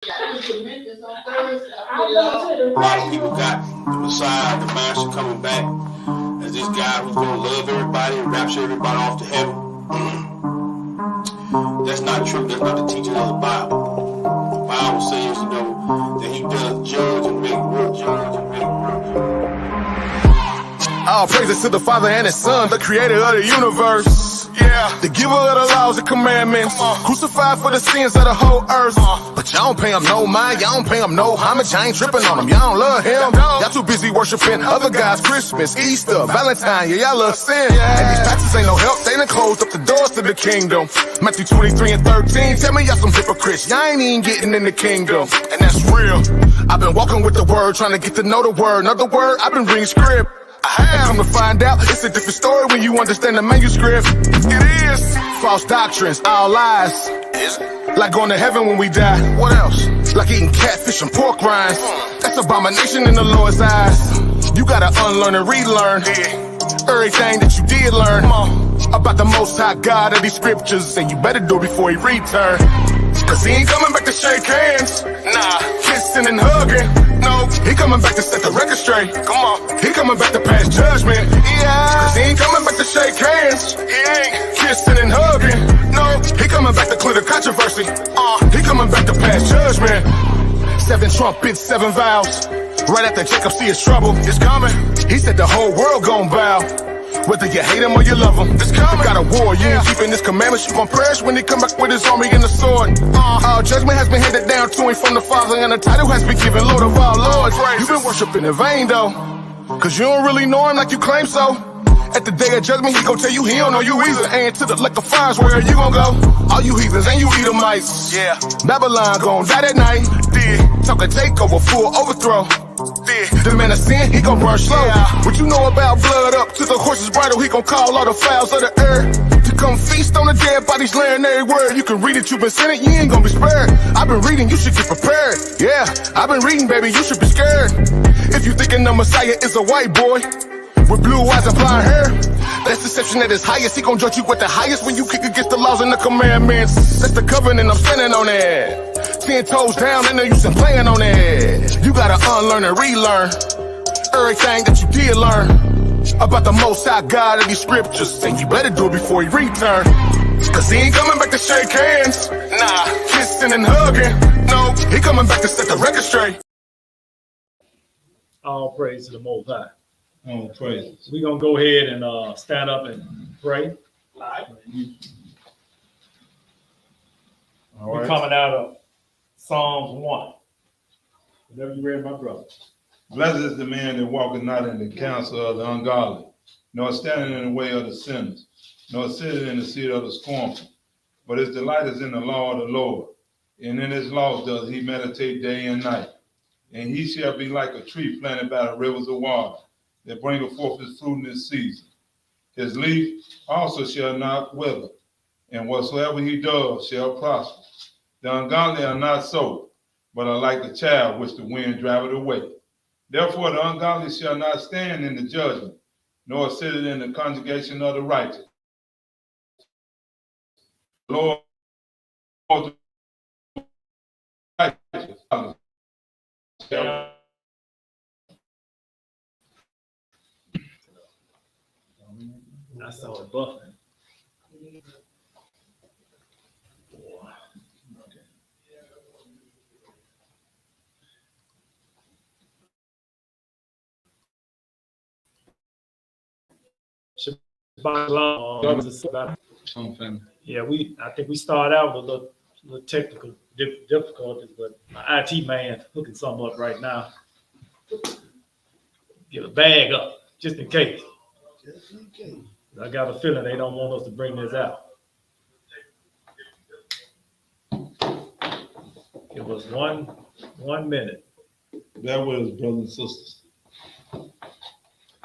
A lot of people got the Messiah, the Master coming back as this guy who's going to love everybody and rapture everybody off to heaven. That's not true. That's not the teaching of the Bible. The Bible says, that he does judge and make work, judge and make work. All praises to the Father and His Son, the creator of the universe. Yeah, the giver of the laws and commandments, crucified for the sins of the whole earth. But y'all don't pay him no mind, y'all don't pay him no homage. I ain't tripping on him, y'all don't love him. Y'all too busy worshiping other guys, Christmas, Easter, Valentine. Yeah, y'all love sin. And these pastors ain't no help, they done closed up the doors to the kingdom. Matthew 23 and 13, tell me y'all some hypocrites, y'all ain't even getting in the kingdom. And that's real. I've been walking with the word, trying to get to know the word. Another word, I've been reading script. I have come to find out it's a different story when you understand the manuscript. It is false doctrines, all lies. Like going to heaven when we die. What else? Like eating catfish and pork rinds. That's abomination in the Lord's eyes. You gotta unlearn and relearn everything that you did learn about the Most High God of these scriptures, and you better do it before He return. Cause He ain't coming back to shake hands. Nah, kissing and hugging. No, He coming back to set the record straight. Come on, He coming back to pass judgment. Yeah, cause He ain't coming back to shake hands. He ain't kissing and hugging. No, He coming back to clear the controversy. He coming back to pass judgment. 7 trumpets, 7 vows. Right after Jacob see his trouble, it's coming. He said the whole world gon' bow. Whether you hate him or you love him, it's coming. Got a war, you ain't keeping His commandments. You gon' perish when He come back with His army and the sword. All judgment has been handed down to Him from the Father, and the title has been given Lord of all lords. You've been worshiping in vain though, cause you don't really know Him like you claim so. At the day of judgment, He gon' tell you He don't know you either. And to the lake of fires, where you gon' go? All you heathens and you Edomites. Yeah, Babylon gon' die that night. Talk a takeover, full overthrow. The man of sin, he gon' burn slow. What you know about blood up to the horse's bridle? He gon' call all the fowls of the earth to come feast on the dead bodies laying everywhere. You can read it, you been sinning, you ain't gon' be spared. I've been reading, you should get prepared. Yeah, I've been reading, baby, you should be scared. If you thinking the Messiah is a white boy with blue eyes and blonde hair, that's deception at its highest. He gon' judge you with the highest when you kick against the laws and the commandments. That's the covenant, I'm standing on it. 10 toes down, and no use in playing on it. You gotta unlearn and relearn everything that you did learn about the Most High God of these scriptures, and you better do it before He return. Cause He ain't coming back to shake hands. Nah, kissing and hugging. No, He coming back to set the record straight. All praise to the Most High. Oh, praise. We're going to go ahead and stand up and pray. We're coming out of Psalms 1. Whenever you read, my brother. Blessed is the man that walketh not in the counsel of the ungodly, nor standing in the way of the sinners, nor sitting in the seat of the scornful. But his delight is in the law of the Lord, and in His law does he meditate day and night. And he shall be like a tree planted by the rivers of water, that bringeth forth his fruit in his season. His leaf also shall not wither, and whatsoever he does shall prosper. The ungodly are not so, but are like the child which the wind driveth away. Therefore the ungodly shall not stand in the judgment, nor sit in the congregation of the righteous. Lord, righteous. I saw it buffing. Yeah, I think we started out with a little technical difficulties, but my IT man hooking something up right now. Get a bag up, just in case. I got a feeling they don't want us to bring this out. It was one minute. That was, brothers and sisters.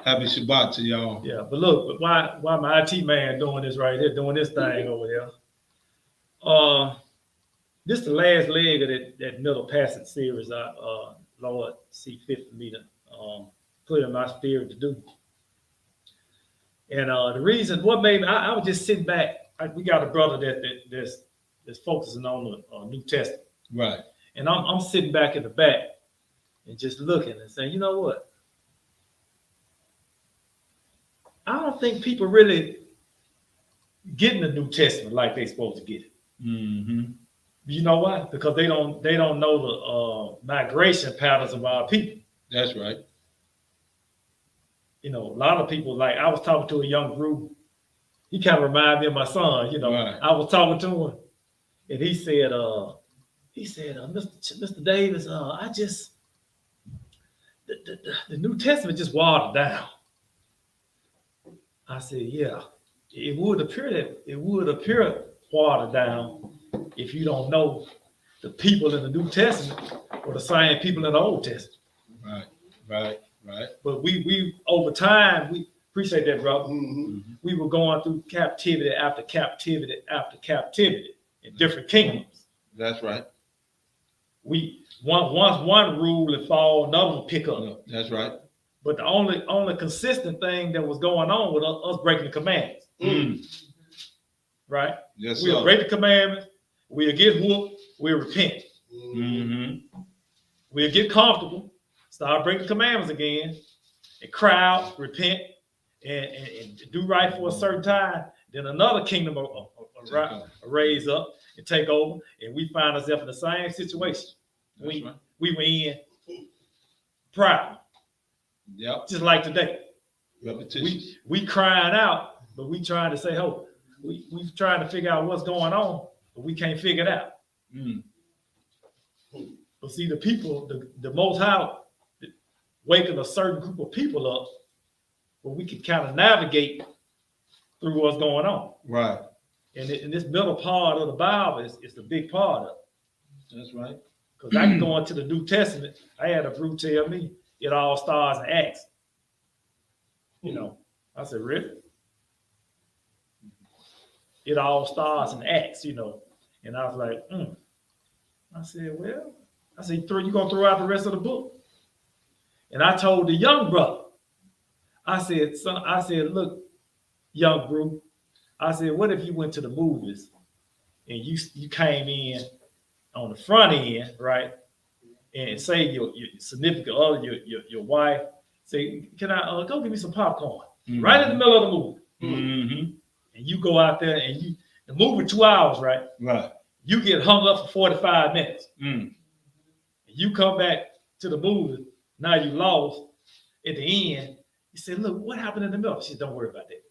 Happy Shabbat to y'all. Yeah, but look, why my IT man doing this right here, doing this thing over here? This is the last leg of that middle passage series. Lord see fit for me to put in my spirit to do. And the reason, what made me, I was just sitting back. We got a brother that's focusing on the New Testament. Right. And I'm sitting back in the back and just looking and saying, you know what? I don't think people really getting the New Testament like they supposed to get it. Mm-hmm. You know why? Because they don't know the migration patterns of our people. That's right. You know, a lot of people, like I was talking to a young group. He kind of reminded me of my son. You know, Right. I was talking to him, and he said, Mr. Davis, I just the New Testament just watered down. I said, yeah, it would appear watered down if you don't know the people in the New Testament or the same people in the Old Testament. Right. But we over time, we appreciate that, brother. We were going through captivity after captivity after captivity in different kingdoms. That's right. Once one rule would fall, another would pick up. That's right. But the only consistent thing that was going on was us breaking the commandments. Right? Yes, We'll sir. break the commandments, we'll get whooped, we'll repent. Mm-hmm. We'll get comfortable, start breaking the commandments again, and cry out, repent, and do right for a certain time. Then another kingdom will raise up and take over, and we find ourselves in the same situation. We were in proud. Yep. Just like today. Repetition. We crying out, but we trying to say, oh, we trying to figure out what's going on, but we can't figure it out. But see, the people, the Most High waking a certain group of people up where we can kind of navigate through what's going on. Right. And in this middle part of the Bible is the big part of it. That's right. Because I can go into the New Testament. I had a brute tell me it all starts in Acts. You know, I said, really? It all starts in Acts, you know. And I was like, I said, well, you going to throw out the rest of the book? And I told the young brother, I said, son, look, young group, I said, what if you went to the movies and you came in on the front end, right? And say your significant other, your wife, say, can I go give me some popcorn? Right in the middle of the movie. Mm-hmm. And you go out there and the movie 2 hours, right? Right. You get hung up for 45 minutes. Mm. You come back to the movie, now you lost. At the end, you say, look, what happened in the middle? She said, don't worry about that.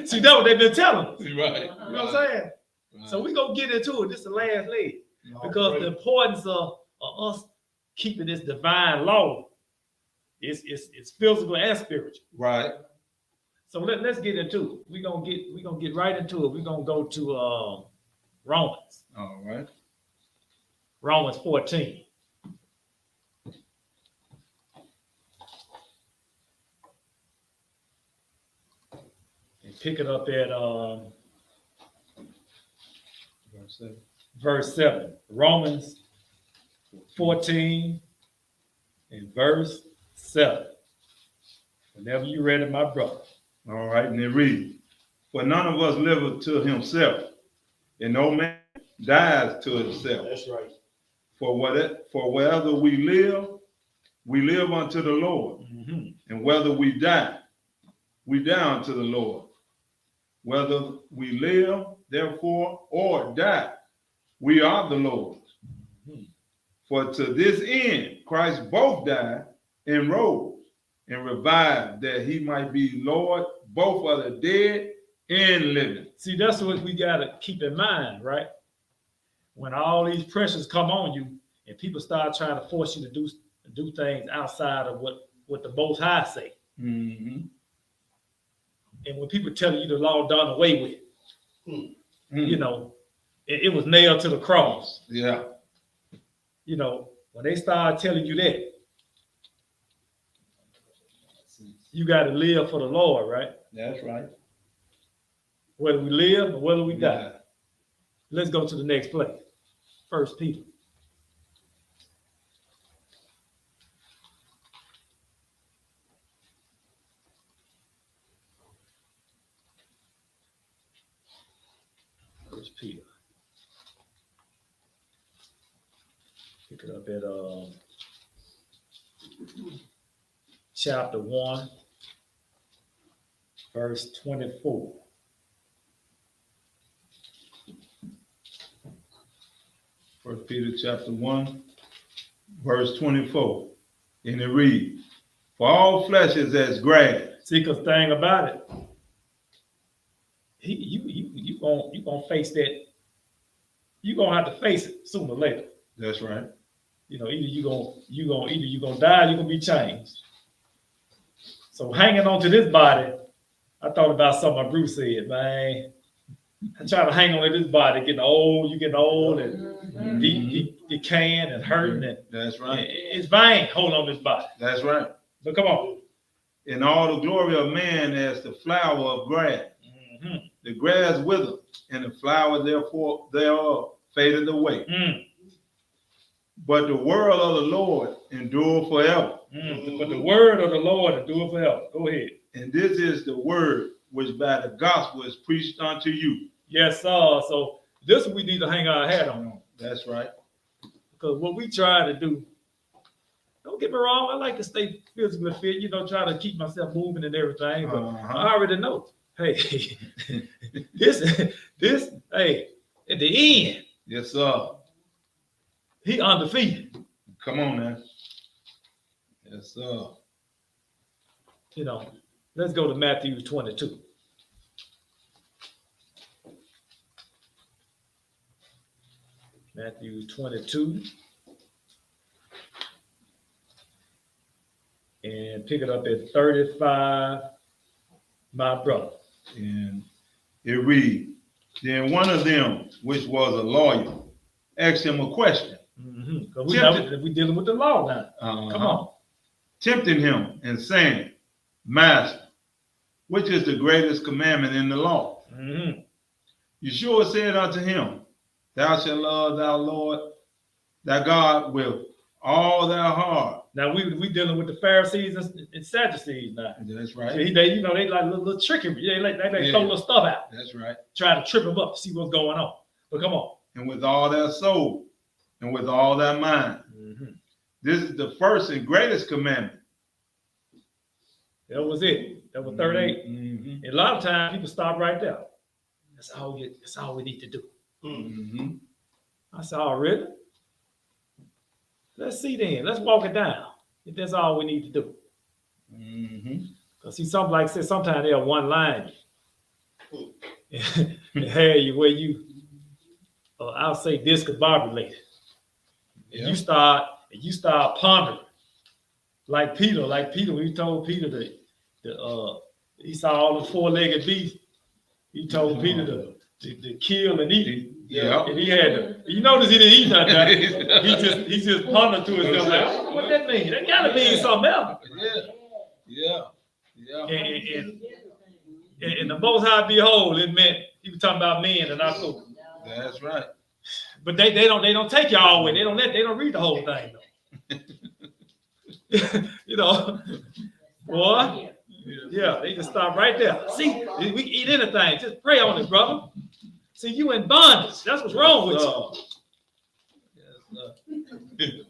See, that's what they've been telling us. Right. You know what I'm saying? Right. So we're going to get into it. This is the last leg. Because the importance of us keeping this divine law is physical and spiritual. Right. So let's get into it. We're gonna get right into it. We're gonna go to Romans. All right. Romans 14. And pick it up at verse 7. Romans 14 and verse 7. Whenever you read it, my brother. All right, and it reads, for none of us liveth to himself, and no man dies to himself. That's right. For wherever we live unto the Lord. Mm-hmm. And whether we die unto the Lord. Whether we live, therefore, or die, we are the Lord's. Mm-hmm. For to this end Christ both died and rose and revived, that he might be Lord both of the dead and living. See, that's what we got to keep in mind, right? When all these pressures come on you and people start trying to force you to do things outside of what the Most High say. Mm-hmm. And when people tell you the law done away with, you know, it was nailed to the cross. Yeah. You know, when they start telling you that, you got to live for the Lord, right? That's right. Whether we live or whether we die. Let's go to the next place. 1 Peter. First Peter. Pick it up at chapter 1, verse 24. First Peter chapter 1, verse 24. And it reads, for all flesh is as grass. See, cause thing about it, you gonna face that. You gonna have to face it sooner or later. That's right. You know, either you gonna die, or you gonna be changed. So hanging on to this body, I thought about something my Bruce said, man. I try to hang on to this body, getting old, you getting old and decaying and hurting, and That's right. it's vain holding on to this body. That's right. But come on. And all the glory of man as the flower of grass. Mm-hmm. The grass withered, and the flower therefore thereof faded away. Mm. But the word of the Lord endure forever. Mm. But the word of the Lord endure forever. Go ahead. And this is the word which by the gospel is preached unto you. Yes, sir. So this we need to hang our hat on. That's right. Because what we try to do, don't get me wrong, I like to stay physically fit, you know, try to keep myself moving and everything. But I already know, hey, this, hey, at the end, Yes, sir. he undefeated. Come on now. Yes, sir. You know, let's go to Matthew 22. Matthew 22. And pick it up at 35, my brother. And it reads, then one of them, which was a lawyer, asked him a question. Mm-hmm. We dealing with the law now. Come on. Tempting him and saying, Master, which is the greatest commandment in the law? Mm-hmm. Yeshua said unto him, thou shalt love thy Lord, thy God with all thy heart. Now we dealing with the Pharisees and Sadducees now. That's right. They you know, they like little trickery. They throw little stuff out. That's right. Try to trip them up, see what's going on. But come on. And with all their soul and with all their mind. Mm-hmm. This is the first and greatest commandment. That was it. That was 38. Mm-hmm. And a lot of times people stop right there. That's all we need to do. Mm-hmm. I said, oh, really? Let's see then. Let's walk it down. If that's all we need to do. Mm-hmm. Because see, something like I said, sometimes they're one line. And have you where you, I'll say discombobulated. And you start pondering. Like Peter, when he told Peter that he saw all the four-legged beasts. He told Peter to kill and eat. Yeah. And he had to, you notice he didn't eat nothing. He just pondered to himself like, what that mean? That gotta mean something else. Yeah. And the Most High behold, it meant he was talking about men and not so. That's right. But they don't take you all the way. They don't read the whole thing though. You know, boy. Yeah, they just stop right there. See, we can eat anything. Just pray on it, brother. See, you in bondage. That's what's wrong with you.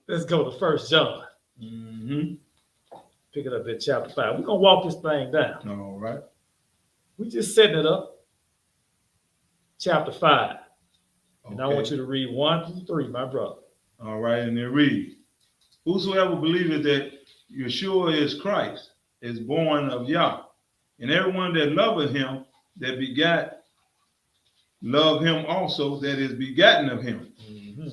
Let's go to 1 John. Mm-hmm. Pick it up at chapter 5. We're going to walk this thing down. All right. We're just setting it up. Chapter 5. And I want you to read 1 through 3, my brother. All right, and it reads, whosoever believeth that Yeshua is Christ is born of Yah, and everyone that loveth him that begat, love him also that is begotten of him. Mm-hmm.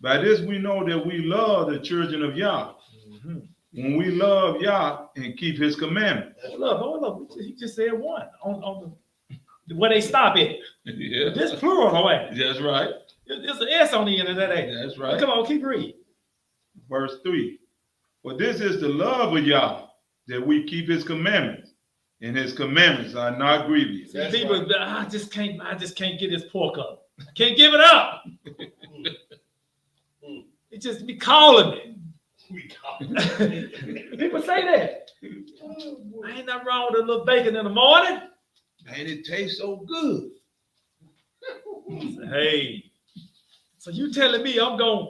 By this we know that we love the children of Yah, Mm-hmm. when we love Yah and keep his commandments. Hold up. He just said 1 on the where they stop at. Yeah. This plural, no way. That's right. There's an S on the end of that A. That's right. Come on, keep reading. Verse 3. For this is the love of Yah, that we keep his commandments, and his commandments are not grievous. See, people, I just can't get this pork up. I can't give it up. It just be calling me. People say that. Ain't nothing wrong with a little bacon in the morning. And it tastes so good. Hey, So you telling me I'm going,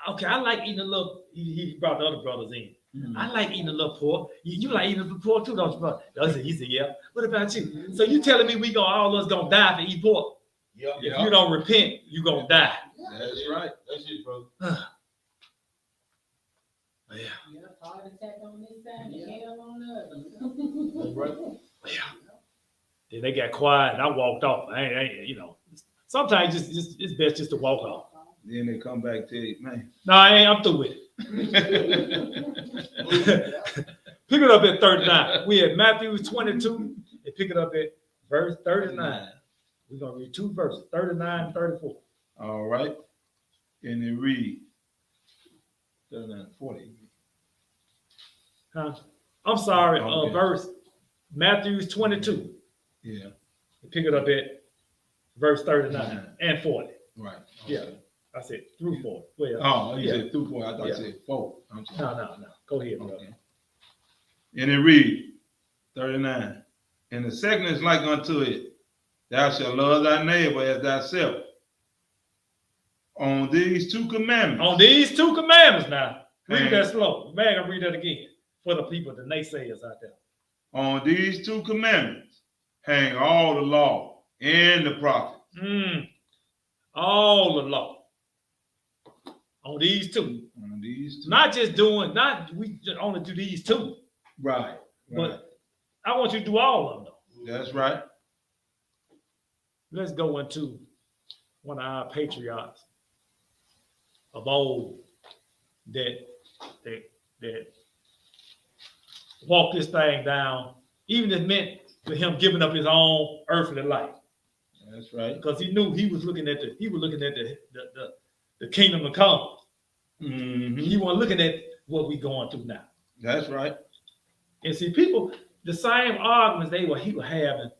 okay, I like eating a little, he brought the other brothers in. I like eating a little pork. You like eating a little pork too, don't you, brother? He said, yeah. What about you? So you telling me all of us gonna die for eat pork? Yeah. If you don't repent, you gonna die. That's right. That's it, bro. Yeah. Heart attack on this side, hell on the other. That's right. Yeah. Then they got quiet and I walked off. Sometimes it's best just to walk off. Then they come back to you, man. No, I'm through with it. Pick it up at 39. We at Matthew 22 and pick it up at verse 39. We're going to read 2 verses, 39 and 34. All right. And they read 39 and 40. Huh? I'm sorry, Okay. verse Matthew 22. Yeah. Pick it up at verse 39 and 40. Right. Yeah. I said through 40. Well, Oh, you yeah. said 2 4. I thought Yeah. you said 4. I'm sorry. No. Go ahead, brother. Okay. And it read 39. And the second is like unto it, thou shalt love thy neighbor as thyself. On these 2 commandments. On these 2 commandments now, read Hang. that slow. Man, I read that again for the people, the naysayers out there. On these 2 commandments hang all the law and the prophets. All the law. On these 2. On these 2. We just only do these 2. Right. But I want you to do all of them though. That's right. Let's go into one of our patriarchs of old that walked this thing down, even if it meant for him giving up his own earthly life. That's right. Because he knew he was looking at the kingdom to come. Mm-hmm. He wasn't looking at what we going through now. That's right. And see, people, the same arguments he was having,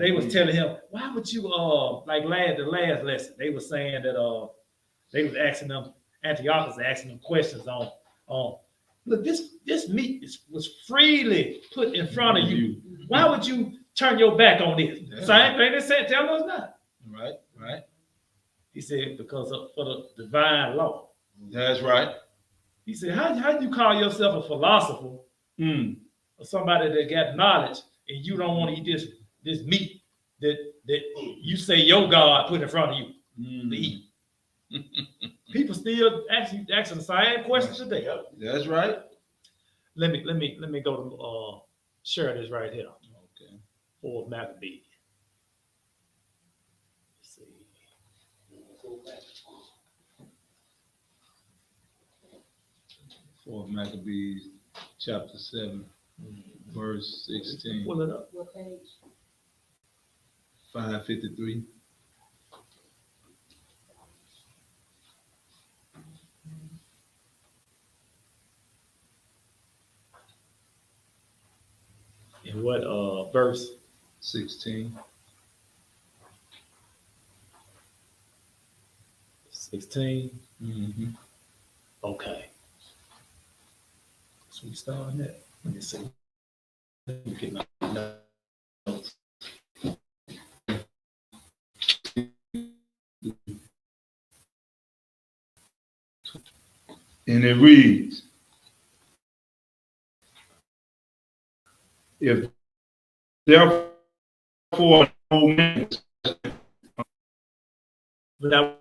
they was telling him, why would you the last lesson, they were saying that they was asking them, Antiochus asking them questions on look, this meat was freely put in front of you. Why would you turn your back on this? Yeah. Same thing they said, tell us not. Right. He said, because for the divine law. That's right. He said, how do you call yourself a philosopher or somebody that got knowledge and you don't want to eat this meat that you say your God put in front of you to eat? People still asking the same questions today. That's right. Let me go to share this right here. Okay. 4 Maccabees. Let's see. 4 Maccabees chapter 7, verse 16. Pull it up. What page? 553. And what verse? 16. 16. Mm-hmm. Okay. So we start on that. Let me see. Let me get my notes. And it reads, if therefore no man Without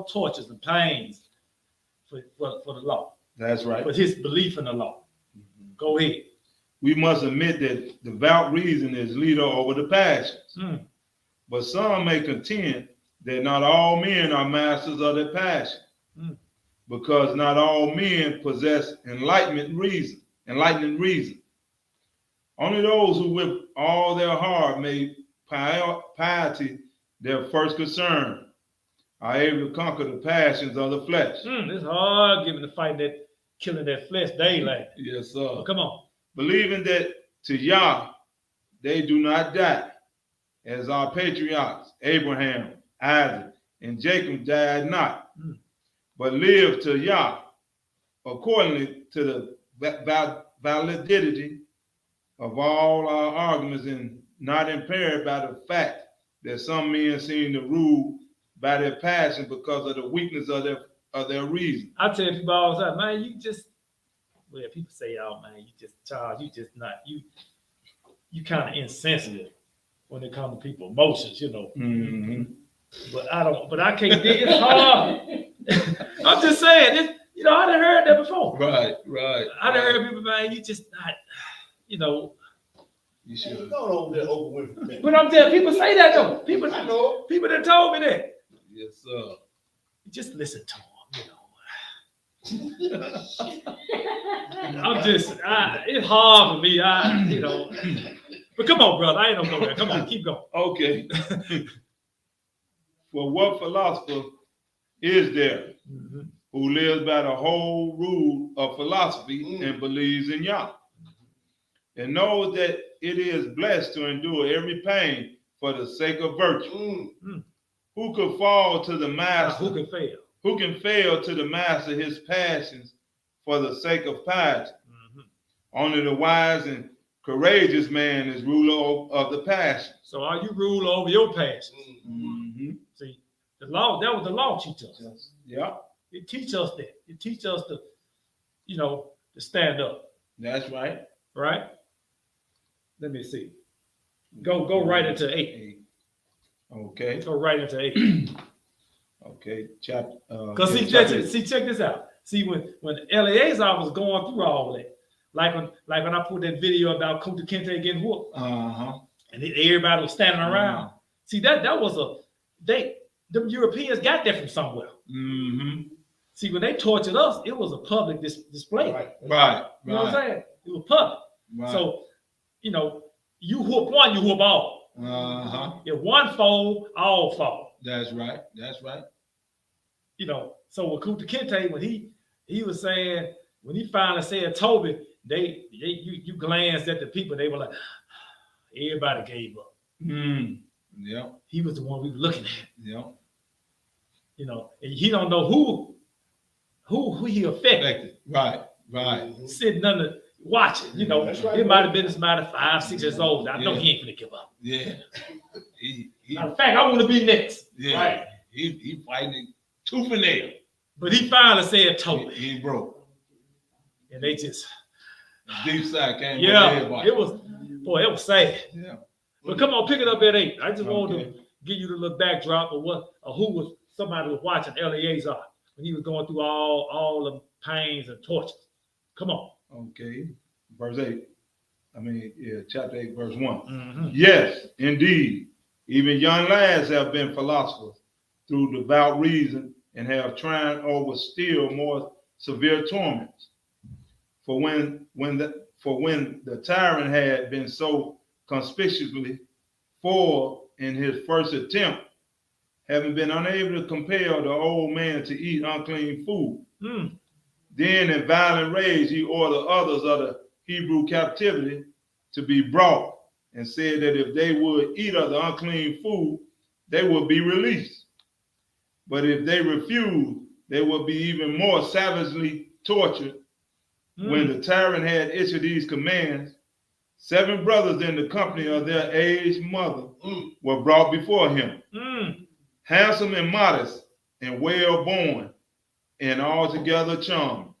tortures and pains for the law, that's right. for his belief in the law. Go ahead. We must admit that devout reason is leader over the passions. But some may contend that not all men are masters of their passion, because not all men possess enlightening reason. Only those who with all their heart make piety their first concern are able to conquer the passions of the flesh. It's hard giving the fight that killing that flesh daily. Yes, sir. Oh, come on. Believing that to Yah they do not die, as our patriarchs Abraham, Isaac, and Jacob died not, but lived to Yah, accordingly to the validity of all our arguments, and not impaired by the fact that some men seem to rule by their passion because of the weakness of their reason. I tell people all the time, man, you just, well, people say, oh man, you just Charles, you just not, you kind of insensitive when it comes to people's emotions, you know. Mm-hmm. But I can't dig it hard. I'm just saying, this, you know, I done heard that before. Right. I done heard people, man, you just not, you know. You should. Go over there, open with me. But I'm telling people say that though. People I know. People that told me that. Yes, sir. Just listen to them, you know. I'm just, it's hard for me, you know. But come on, brother, I ain't gonna go there. Come on, keep going. Okay. For what philosopher is there Mhm. who lives by the whole rule of philosophy and believes in Yah, and knows that it is blessed to endure every pain for the sake of virtue? Who could fall to the Now, master? who can fail? Who can fail to the master his passions for the sake of piety? Mhm. Only the wise and courageous man is ruler of the passion. So are you rule over your passions? Mm-hmm. See, the law, that was the law teach us. Yeah, It teach us that. It teach us to, you know, to stand up, that's right. right? Let me see. Go right into 8. Okay. Go right into 8. Okay. Chapter. Because check this out. See, when Eleazar was going through all that, like when I put that video about Kunta Kinte getting whooped, and everybody was standing around. See, that was them Europeans got that from somewhere. Mm-hmm. See, when they tortured us, it was a public display. Right. You know what I'm saying? It was public. Right. So, you know, you whoop one, you whoop all. If one fall, all fall. That's right. That's right. You know, so with Kunta Kinte, when he was saying, when he finally said Toby, you glanced at the people, they were like, everybody gave up. Yeah. He was the one we were looking at. Yeah. You know, and he don't know who he affected. Right. Sitting under watching, you know, That's right. it might have been somebody 5, 6 years old. I know he ain't gonna give up. Yeah. He Matter of fact, I want to be next. yeah. Right. He fighting tooth and nail. But he finally said Toby. He broke. And they just, Deep side came with yeah, everybody. it was sad. Yeah. But come on, pick it up at 8. I just wanted Okay. to give you the little backdrop of who was somebody was watching Eleazar when he was going through all the pains and tortures. Come on. Okay. Verse 8. Chapter 8, verse 1. Mm-hmm. Yes, indeed. Even young lads have been philosophers through devout reason and have triumphed over still more severe torments. For when the tyrant had been so conspicuously foiled in his first attempt, having been unable to compel the old man to eat unclean food, then in violent rage he ordered others of the Hebrew captivity to be brought, and said that if they would eat of the unclean food, they would be released. But if they refused, they would be even more savagely tortured. When the tyrant had issued these commands, 7 brothers in the company of their aged mother were brought before him, handsome and modest and well born and altogether charming.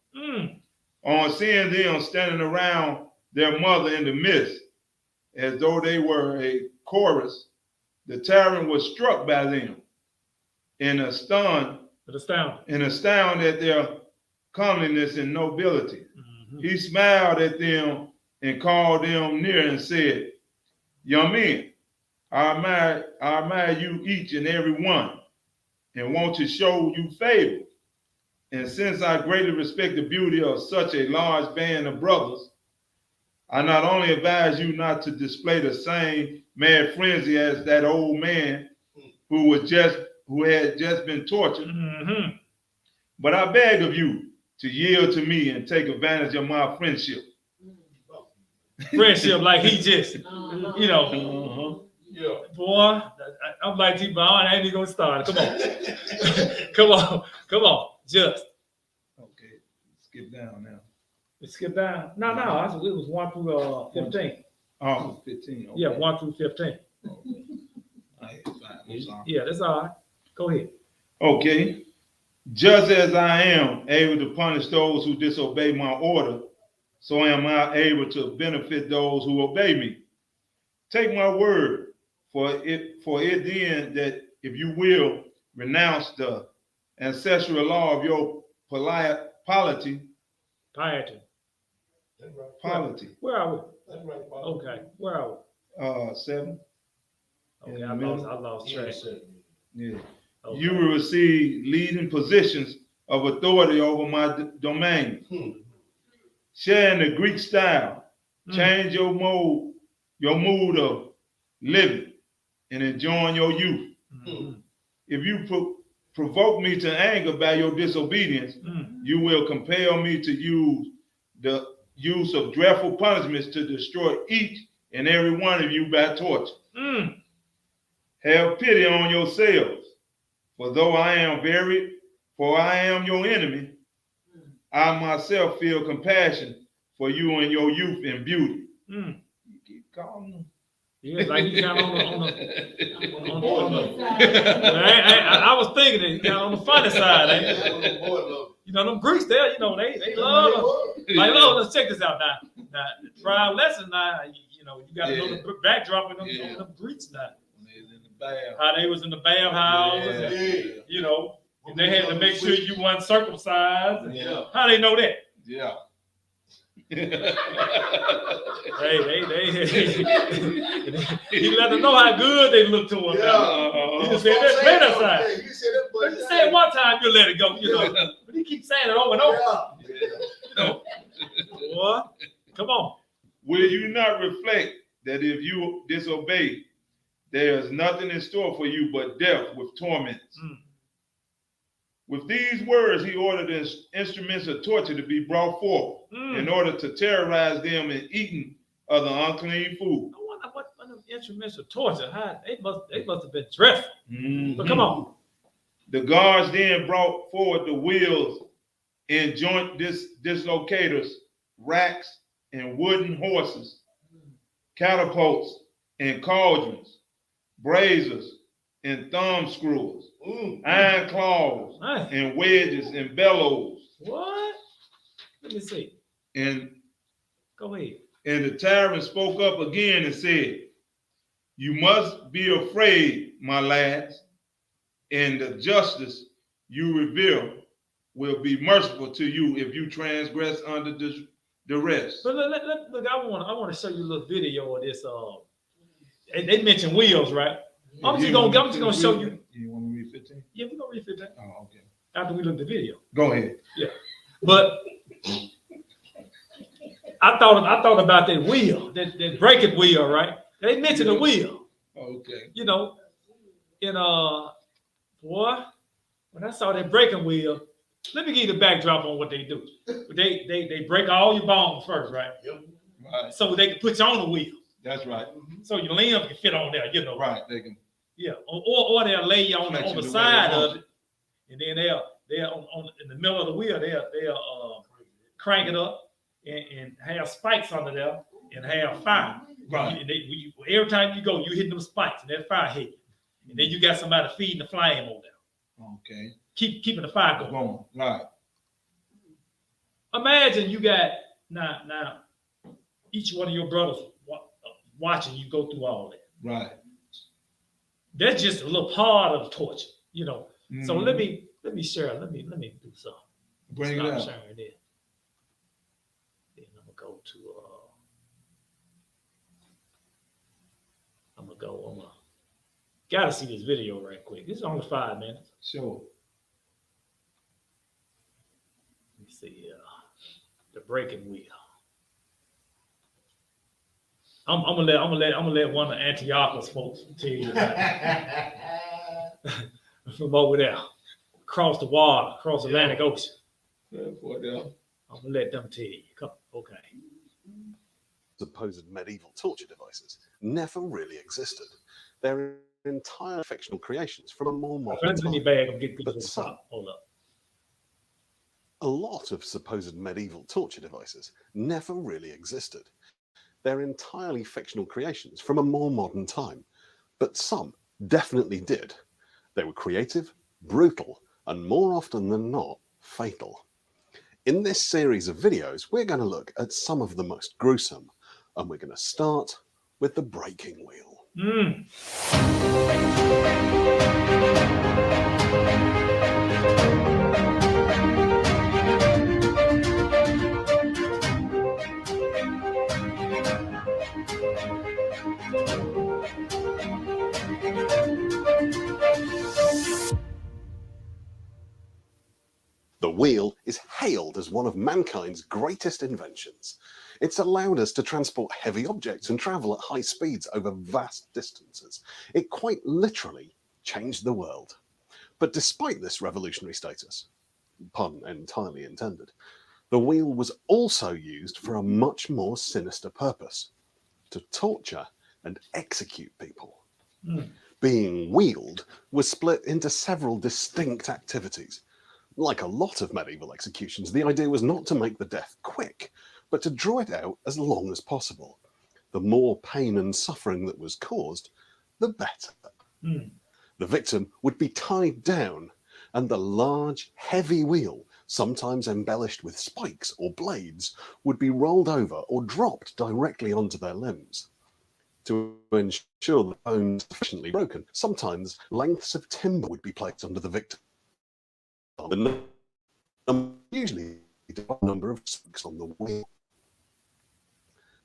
On seeing them standing around their mother in the midst, as though they were a chorus, the tyrant was struck by them and astounded at their comeliness and nobility. He smiled at them and called them near and said, young men, I admire you each and every one and want to show you favor. And since I greatly respect the beauty of such a large band of brothers, I not only advise you not to display the same mad frenzy as that old man who had just been tortured, but I beg of you to yield to me and take advantage of my friendship. Friendship, like he just, you know, boy, I'm like T-Bone, I ain't even gonna start. Come on, just. Okay, skip down now. Let's skip down. No, it was 1 through 15. Oh, 15. Okay. Yeah, 1 through 15. I had I'm sorry. Yeah, that's all right. Go ahead. Okay. Just as I am able to punish those who disobey my order, so am I able to benefit those who obey me. Take my word for it then that if you will renounce the ancestral law of your polity. Where are we? Okay, where are we? 7. Okay, In I the lost track. Yeah. Okay. You will receive leading positions of authority over my domain. Share in the Greek style. Change your mood of living and enjoying your youth. Mhm. If you provoke me to anger by your disobedience, you will compel me to use the use of dreadful punishments to destroy each and every one of you by torture. Have pity on yourselves, for I am your enemy, I myself feel compassion for you and your youth and beauty. You keep calling them. Yeah, like he kind of on the I was thinking that he kind of on the funny side. You know, them Greeks there, you know, they love like, oh, let's check this out now. Now, the trial lesson now, you know, you got to know the backdrop of them Greeks now. How they was in the bathhouse, and, you know, and they had to make sure you weren't circumcised. How they know that? Yeah. He let them know how good they look to him. He just said that's better side. But you say it one time, you let it go, you know. But he keeps saying it over and over. You know, boy, come on. Will you not reflect that if you disobey, there is nothing in store for you but death with torments? With these words, he ordered the instruments of torture to be brought forth in order to terrorize them in eating of the unclean food. I wonder what the instruments of torture, how they must have been dreadful. But come on. The guards then brought forward the wheels and joint dislocators, racks and wooden horses, catapults and cauldrons, braziers and thumb screws, iron claws and wedges and bellows. What? Let me see. And go ahead. And the tyrant spoke up again and said, "You must be afraid, my lads, and the justice you reveal will be merciful to you if you transgress under duress." But look, I want to show you a little video of this. They mentioned wheels, right? I'm just gonna show you. You want to read 15? Yeah, we're gonna read 15. Oh, okay. After we look at the video. Go ahead. Yeah, but I thought about that wheel, that breaking wheel, right? They mentioned the wheel. Okay. You know, and boy, when I saw that breaking wheel, let me give you the backdrop on what they do. They break all your bones first, right? Yep. Right. So they can put you on the wheel. That's right. So your limbs can fit on there, you know. Right. They can. Yeah. Or they'll lay you on the side of it, and then they'll on in the middle of the wheel they'll crank it up and have spikes under there and have fire. Right. Every time you go, you hit them spikes and that fire hit you. And then you got somebody feeding the flame over there. Okay. Keeping the fire going. Right. Imagine you got now each one of your brothers watching you go through all that. Right. That's just a little part of the torture, you know. So let me share. Let me do something. Bring it up. Sharing it. Then I'm gonna go to gotta see this video right quick. This is only 5 minutes. Sure. Let me see the breaking wheel. I'm gonna let one of Antiochus folks tell you from over there, across the water, across the Atlantic Ocean. I'm gonna let them tell you. Come, okay. Supposed medieval torture devices never really existed. They're entirely fictional creations from a more modern time. But hold up. A lot of supposed medieval torture devices never really existed. They're entirely fictional creations from a more modern time, but some definitely did. They were creative, brutal, and more often than not, fatal. In this series of videos, we're going to look at some of the most gruesome, and we're going to start with the breaking wheel. The wheel is hailed as one of mankind's greatest inventions. It's allowed us to transport heavy objects and travel at high speeds over vast distances. It quite literally changed the world. But despite this revolutionary status, pun entirely intended, the wheel was also used for a much more sinister purpose: to torture and execute people. Being wheeled was split into several distinct activities. Like a lot of medieval executions, the idea was not to make the death quick, but to draw it out as long as possible. The more pain and suffering that was caused, the better. The victim would be tied down, and the large, heavy wheel, sometimes embellished with spikes or blades, would be rolled over or dropped directly onto their limbs. To ensure the bones were sufficiently broken, sometimes lengths of timber would be placed under the victim. Usually a number of spikes on the wheel.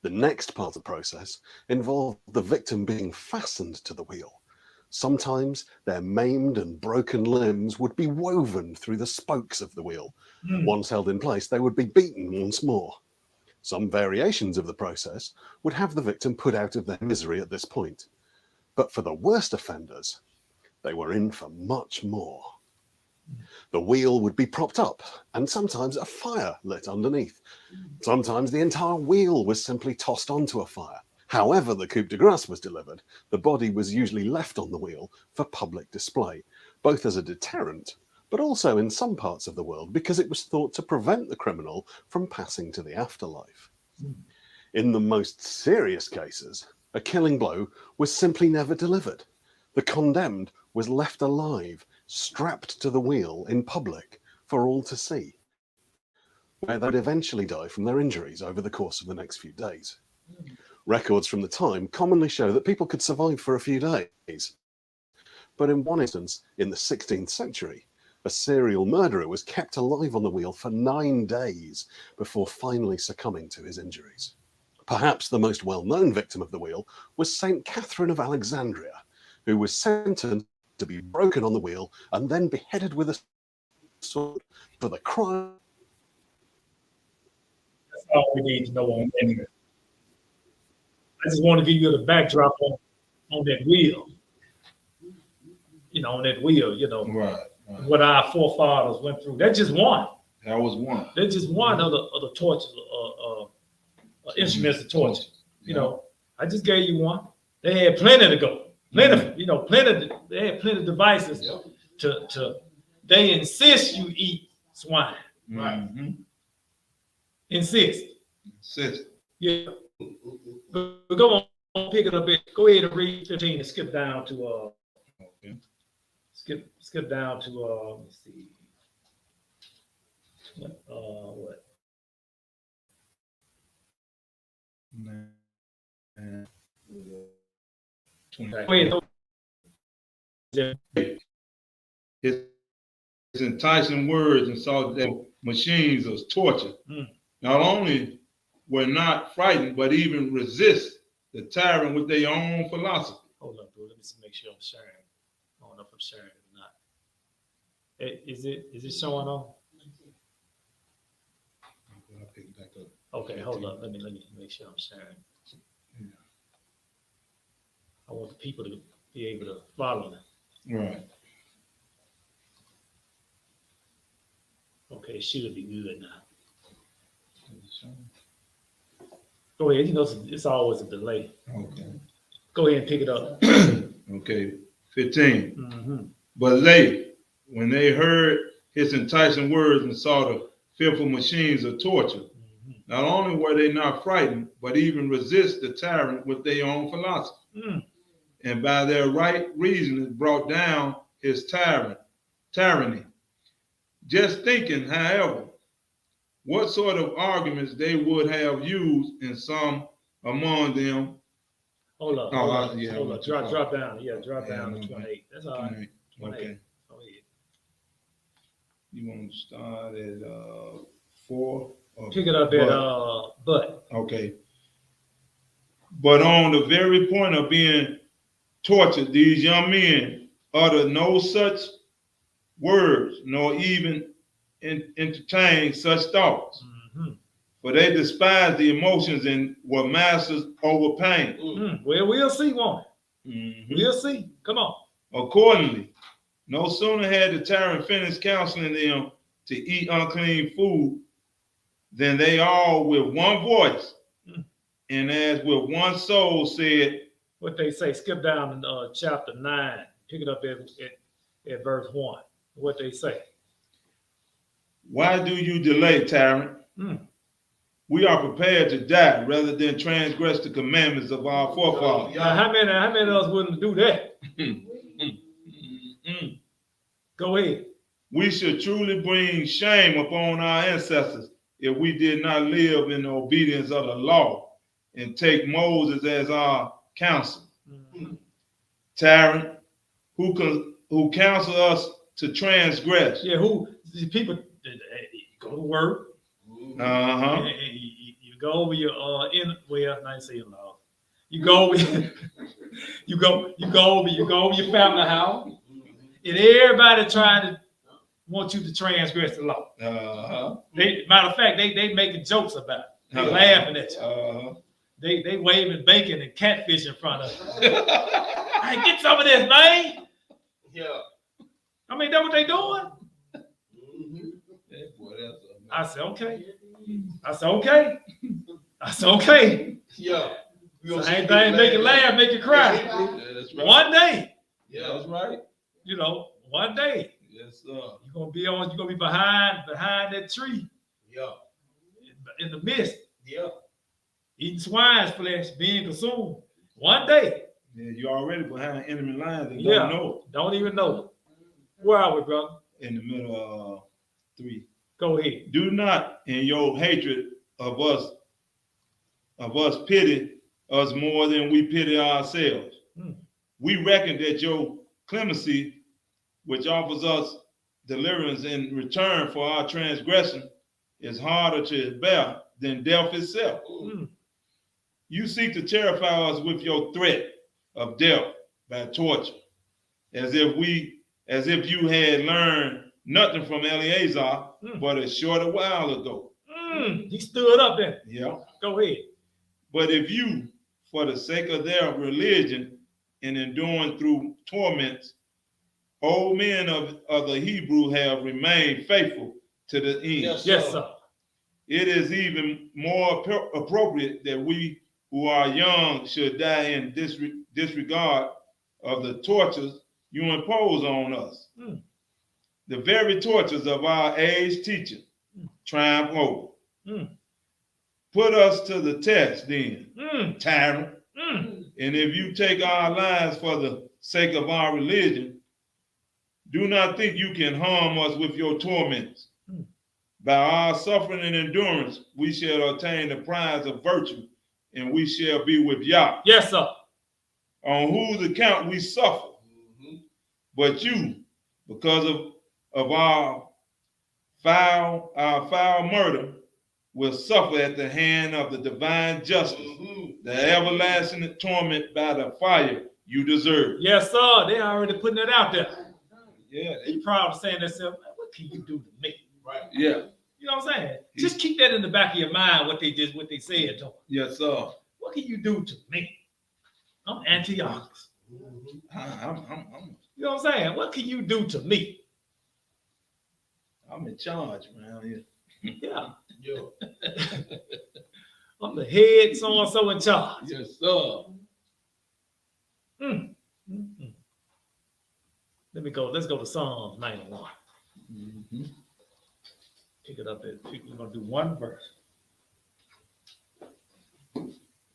The next part of the process involved the victim being fastened to the wheel. Sometimes their maimed and broken limbs would be woven through the spokes of the wheel. Once held in place, they would be beaten once more. Some variations of the process would have the victim put out of their misery at this point. But for the worst offenders, they were in for much more. The wheel would be propped up, and sometimes a fire lit underneath. Sometimes the entire wheel was simply tossed onto a fire. However the coup de grace was delivered, the body was usually left on the wheel for public display, both as a deterrent, but also in some parts of the world because it was thought to prevent the criminal from passing to the afterlife. In the most serious cases, a killing blow was simply never delivered. The condemned was left alive, strapped to the wheel in public for all to see, where they'd eventually die from their injuries over the course of the next few days. Records from the time commonly show that people could survive for a few days. But in one instance, in the 16th century, a serial murderer was kept alive on the wheel for 9 days before finally succumbing to his injuries. Perhaps the most well-known victim of the wheel was Saint Catherine of Alexandria, who was sentenced to be broken on the wheel and then beheaded with a sword for the crime. That's all we need to know on that. I just want to give you the backdrop on that wheel. On that wheel, Right. what our forefathers went through. That's just one. That was one. That's just one of the tortures, instruments of torture. I just gave you one. They had plenty to go. They had plenty of devices they insist you eat swine. Right. Insist. Insist. Yeah. But go on, pick it up. Go ahead and read 15 and skip down to skip down to let's see. What? His enticing words and saw that machines of torture not only were not frightened, but even resist the tyrant with their own philosophy. Hold on, bro. Let me make sure I'm sharing. I don't know if I'm sharing it or not. Is it showing on? I'll pick it back up. Okay, hold up. Let me make sure I'm sharing. Yeah. I want the people to be able to follow that. Right. Okay, it should be good now. Go ahead. It's always a delay. Okay. Go ahead and pick it up. Okay. 15. But they, when they heard his enticing words and saw the fearful machines of torture, not only were they not frightened, but even resist the tyrant with their own philosophy. and by their right reasoning brought down his tyranny. Just thinking, however, what sort of arguments they would have used, and some among them. Hold up. Oh, Hold up. yeah, Hold I up. went too far. Drop down. Yeah, drop Yeah, down I to know. 28. That's all right. 28. Okay. Go ahead. You want to start at 4? Pick it up at but. Okay. But on the very point of being tortured, these young men uttered no such words, nor even entertain such thoughts. Mm-hmm. For they despised the emotions and were masters over pain. Well, we'll see, won't it? Mhm. We'll see. Come on. Accordingly, no sooner had the tyrant finished counseling them to eat unclean food than they all with one voice and as with one soul said, What they say. Skip down to chapter 9. Pick it up at verse 1. What they say. "Why do you delay, tyrant? We are prepared to die rather than transgress the commandments of our forefathers." Now, how many of us wouldn't do that? Go ahead. "We should truly bring shame upon our ancestors if we did not live in the obedience of the law and take Moses as our counsel. Tyrant, who counsel us to transgress." Yeah, the people go to work. Uh-huh. And you go over your not say in law. You go over you go over your family house, and everybody trying to want you to transgress the law. Uh-huh. Matter of fact, they making jokes about it. They Uh-huh. laughing at you. Uh-huh. They waving bacon and catfish in front of you. Hey, get some of this, man. Yeah. I mean, that's what they doing. Yeah, boy, that's a I said, okay. I said, okay. I said, okay. yeah. Same thing, make you laugh, make you cry. Yeah, that's right. One day, Yeah, that's right. one day, Yes, sir. you're gonna be behind that tree Yeah. in the mist, Yeah. eating swine's flesh, being consumed. One day, Yeah, you're already behind enemy lines and Yeah. don't know don't even know it. Where are we, brother? it. In the middle of 3. Go ahead. "Do not in your hatred of us pity us more than we pity ourselves. We reckon that your clemency, which offers us deliverance in return for our transgression, is harder to bear than death itself. You seek to terrify us with your threat of death by torture, as if you had learned nothing from Eleazar but a short while ago." He stood up there. Yeah. Go ahead. "But if you, for the sake of their religion and enduring through torments, old men of the Hebrew have remained faithful to the end. Yes, sir. It is even more appropriate that we who are young should die in disregard of the tortures you impose on us. The very tortures of our age teaching triumph over. Put us to the test then, tyrant. And if you take our lives for the sake of our religion, do not think you can harm us with your torments. By our suffering and endurance, we shall attain the prize of virtue, and we shall be with Yah, Yes, sir. on whose account we suffer. But you, because of our foul murder, will suffer at the hand of the divine justice, the everlasting torment by the fire you deserve." Yes, sir. They already putting it out there. Yeah. They proud of saying themselves, what can you do to me? Right. Yeah. You know what I'm saying? Just keep that in the back of your mind, what they said to them. Yes, sir. What can you do to me? I'm Antiochus. I'm You know what I'm saying? What can you do to me? in charge, man. Yeah. Yeah. I'm the head so-and-so in charge. Yes, sir. Let's go to Psalms 91. Pick it up we're gonna do one verse.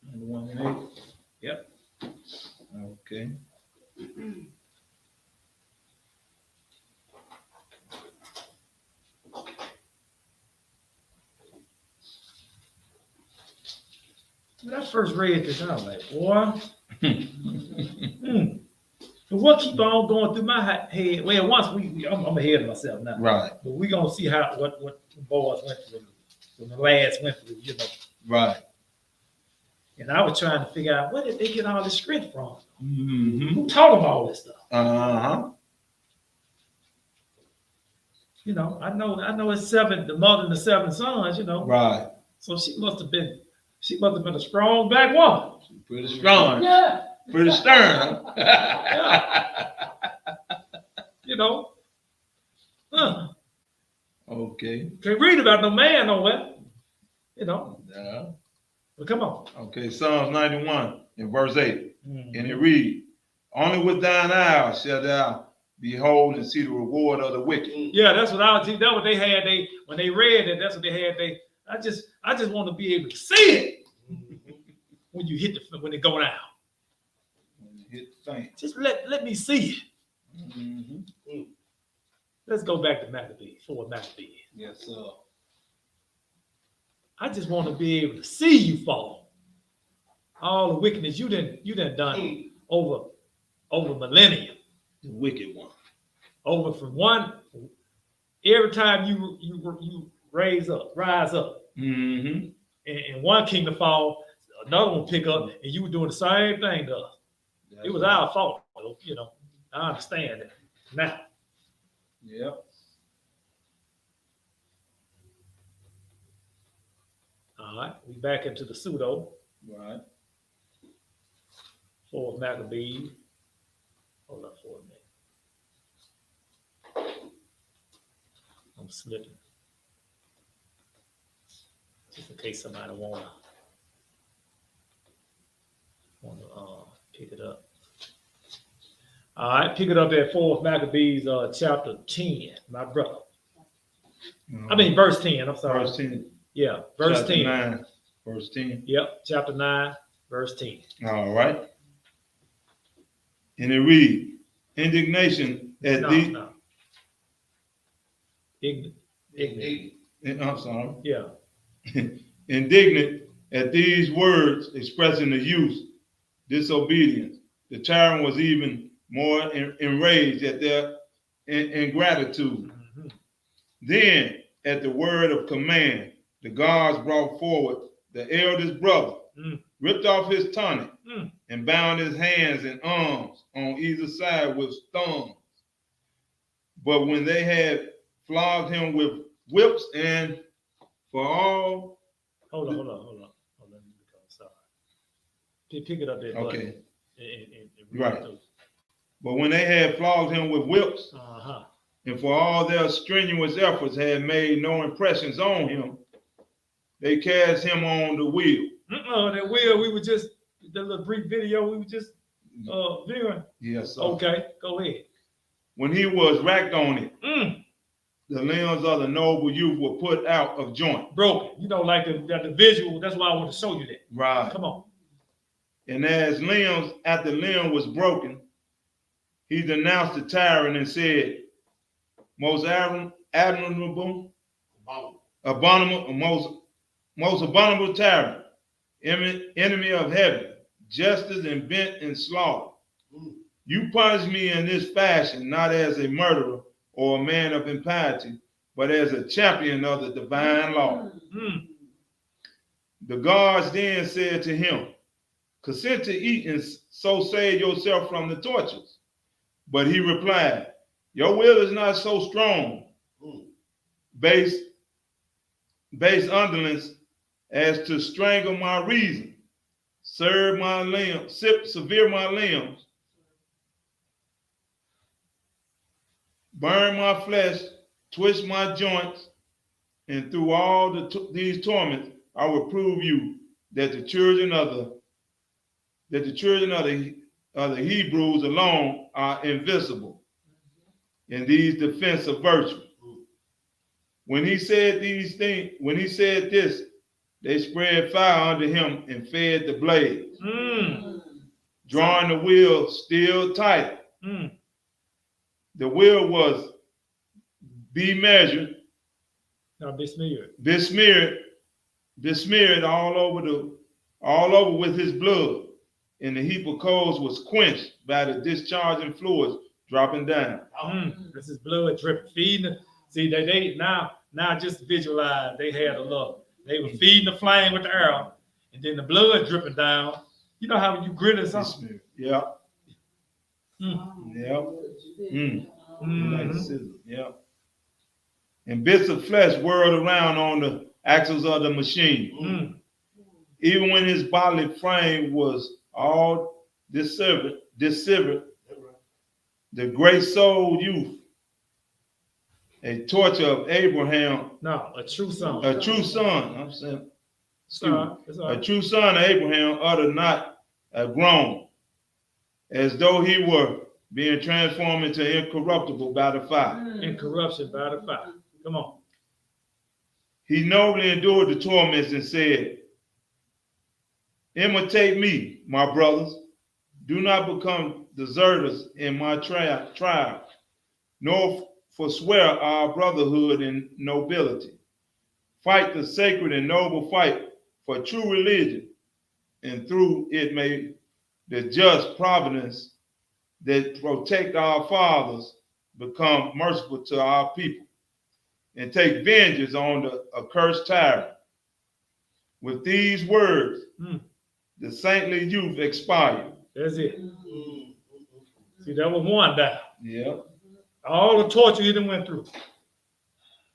91 and 8. Yep. Okay. When I first read this, I was like, boy. But what keep on going through my head? Well, once I'm ahead of myself now. Right, But we're gonna see what the boys went through, when the lads went through, you know. right. And I was trying to figure out where did they get all this strength from? Mm-hmm. Who taught them all this stuff? Uh-huh. You know, I know it's the mother and the 7 sons, you know. Right. So she must have been a strong black woman. Pretty strong. Yeah. Pretty stern. You know. Okay. Can't read about no man nowhere. You know. Yeah. But come on. Okay, Psalms 91 in verse 8. Mm. And it reads, only with thine eyes shalt thou behold and see the reward of the wicked. Yeah, that's what they had. When they read it, that's what they had. I just want to be able to see it when you when it go down. When you hit the thing. Just let me see it. Mm-hmm. Let's go back to Maccabees, 4 Maccabees. Yes, sir. I just want to be able to see you fall. All the wickedness you done done over millennium. The wicked one. Over from every time you rise up, Mm-hmm. and one kingdom fall, another one pick up, and you were doing the same thing to us. It was our fault, you know. I understand that now. Yep. All right, we back into the pseudo. Right. 4 Maccabees. Hold up for a minute. I'm slipping. Just in case somebody wanna pick it up. All right, pick it up at 4 Maccabees, chapter 10, my brother. I mean, verse 10. I'm sorry. Verse 10. Yeah, verse Chapter 10. 9, verse 10. Yep, chapter 9, verse 10. All right. And it reads, indignation at these. No. Ignorant. I'm sorry. Yeah. Indignant at these words expressing the youth's disobedience, the tyrant was even more enraged at their ingratitude. Mm-hmm. Then, at the word of command, the guards brought forward the eldest brother, ripped off his tunic, and bound his hands and arms on either side with thongs. But when they had flogged him with whips and for all. Hold on. Sorry. Pick it up there. Okay. And Right. But when they had flogged him with whips, and for all their strenuous efforts had made no impressions on him, they cast him on the wheel. That wheel, the little brief video we were just viewing. Yes, sir. Okay, go ahead. When he was racked on it, the limbs of the noble youth were put out of joint. Broken. You know, like the visual, that's why I want to show you that. Right. Come on. And as after limb was broken, he denounced the tyrant and said, most abominable tyrant, enemy of heaven, justice and bent in slaughter. You punish me in this fashion, not as a murderer or a man of impiety, but as a champion of the divine law. The guards then said to him, consent to eat and so save yourself from the tortures. But he replied, your will is not so strong, base underlings, as to strangle my reason, sever my limbs, burn my flesh, twist my joints, and through all these torments, I will prove you that the children of the Hebrews alone are invisible in these defense of virtue. When he said this, they spread fire under him and fed the blaze. drawing the wheel still tighter. Mm. The wheel was be measured, Now be smeared. besmeared all over with his blood, and the heap of coals was quenched by the discharging fluids dropping down. This is blood dripping, feeding. See, they now just visualize they had a love. They were feeding the flame with the arrow, and then the blood dripping down. You know how when you grill something? Yeah. Mm. Yeah. Mhm. Like a sizzle. Yeah. And bits of flesh whirled around on the axles of the machine. Mm. Even when his bodily frame was all dissevered, the great soul youth, a torture of Abraham, No, a true son. a true son, I'm saying, It's all a right. true son of Abraham uttered not a groan, as though he were being transformed into incorruptible by the fire. Incorruption by the fire. Come on. He nobly endured the torments and said, imitate me, my brothers. Do not become deserters in my trial, nor forswear our brotherhood and nobility. Fight the sacred and noble fight for true religion, and through it may the just providence that protect our fathers become merciful to our people, and take vengeance on the accursed tyrant. With these words, the saintly youth expired. That's it. See, that was one down. Yeah. All the torture he done went through.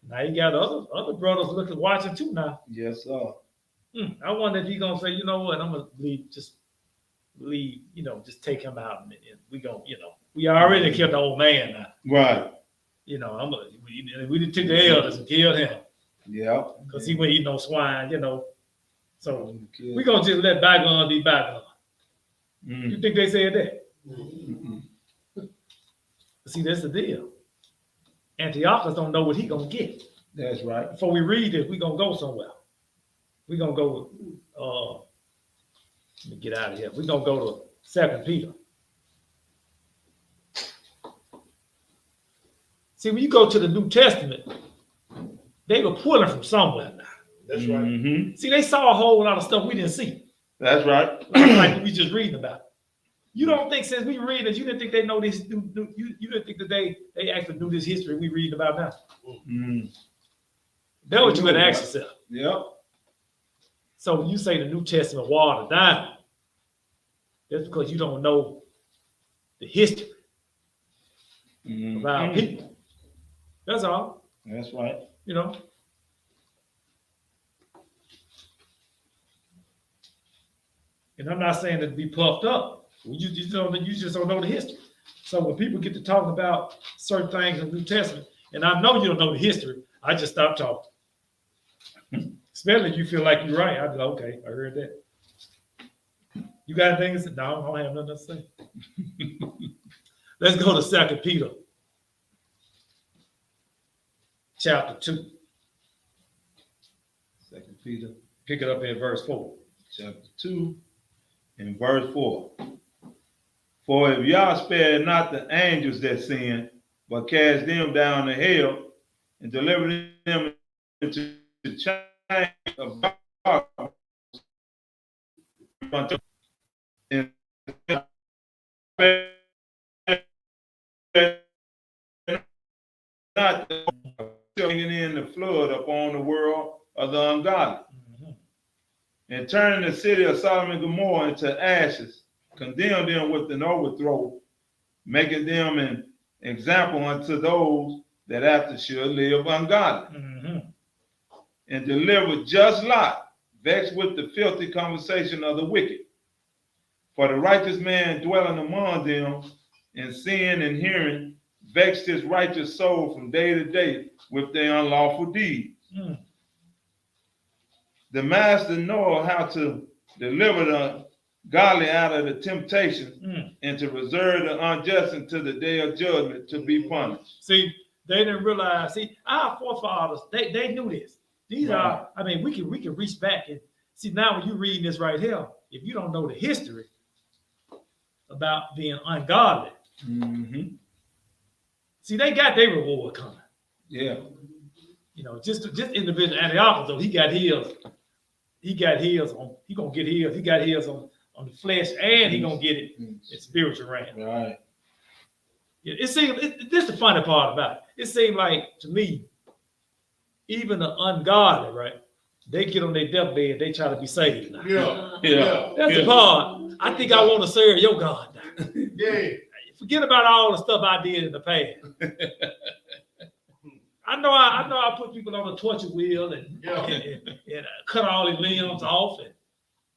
Now you got other brothers looking, watching too now. Yes, sir. I wonder if he gonna say, you know what, I'm gonna just take him out, and we gonna, we already killed the old man now. Right. We done took the elders and killed him Yeah. because he wouldn't eat no swine, So we gonna just let bygone be bygone. You think they said that? See, that's the deal. Antiochus don't know what he gonna get. That's right. Before we read this, we gonna go somewhere. We gonna go. Let me get out of here. We gonna go to 2 Peter. See, when you go to the New Testament, they were pulling from somewhere now. That's right. Mm-hmm. See, they saw a whole lot of stuff we didn't see. That's right. Like we just reading about. You don't think since we read it, you didn't think they know this? You didn't think that they actually knew this history we reading about now? That's what you had to ask yourself. Yep. So when you say the New Testament watered down, that's because you don't know the history of our people. That's all. That's right. And I'm not saying to be puffed up. You just don't know the history. So when people get to talking about certain things in the New Testament, and I know you don't know the history, I just stop talking. Especially if you feel like you're right. I'd be like, okay, I heard that. You got things? No, I don't have nothing to say. Let's go to 2 Peter, chapter 2. 2 Peter, Pick it up in verse 4. chapter 2, and verse 4. For if Yah spared not the angels that sinned, but cast them down to hell, and delivered them into the chain of darkness, and not bringing in the flood upon the world of the ungodly, and turning the city of Sodom and Gomorrah into ashes, condemn them with an overthrow, making them an example unto those that after should live ungodly, and deliver just Lot, vexed with the filthy conversation of the wicked. For the righteous man dwelling among them, in sin and hearing, vexed his righteous soul from day to day with their unlawful deeds. The master knows how to deliver the godly out of the temptation and to reserve the unjust until the day of judgment to be punished. See, they didn't realize. See, our forefathers, they knew this. These are, I mean, we can reach back and see now when you reading this right here, if you don't know the history, about being ungodly. Mm-hmm. See, they got their reward coming. Yeah. You know, just individual Antiochus, though, he got his. He got his on. He gonna get his. He got his on the flesh, and he gonna get it in spiritual realm. Right. It seems. This is the funny part about it. It seemed like to me, even the ungodly, right? They get on their deathbed. They try to be saved. Now. Yeah. That's the part. I think I want to serve your God now. Yeah. Forget about all the stuff I did in the past. I know I put people on the torture wheel and cut all their limbs off and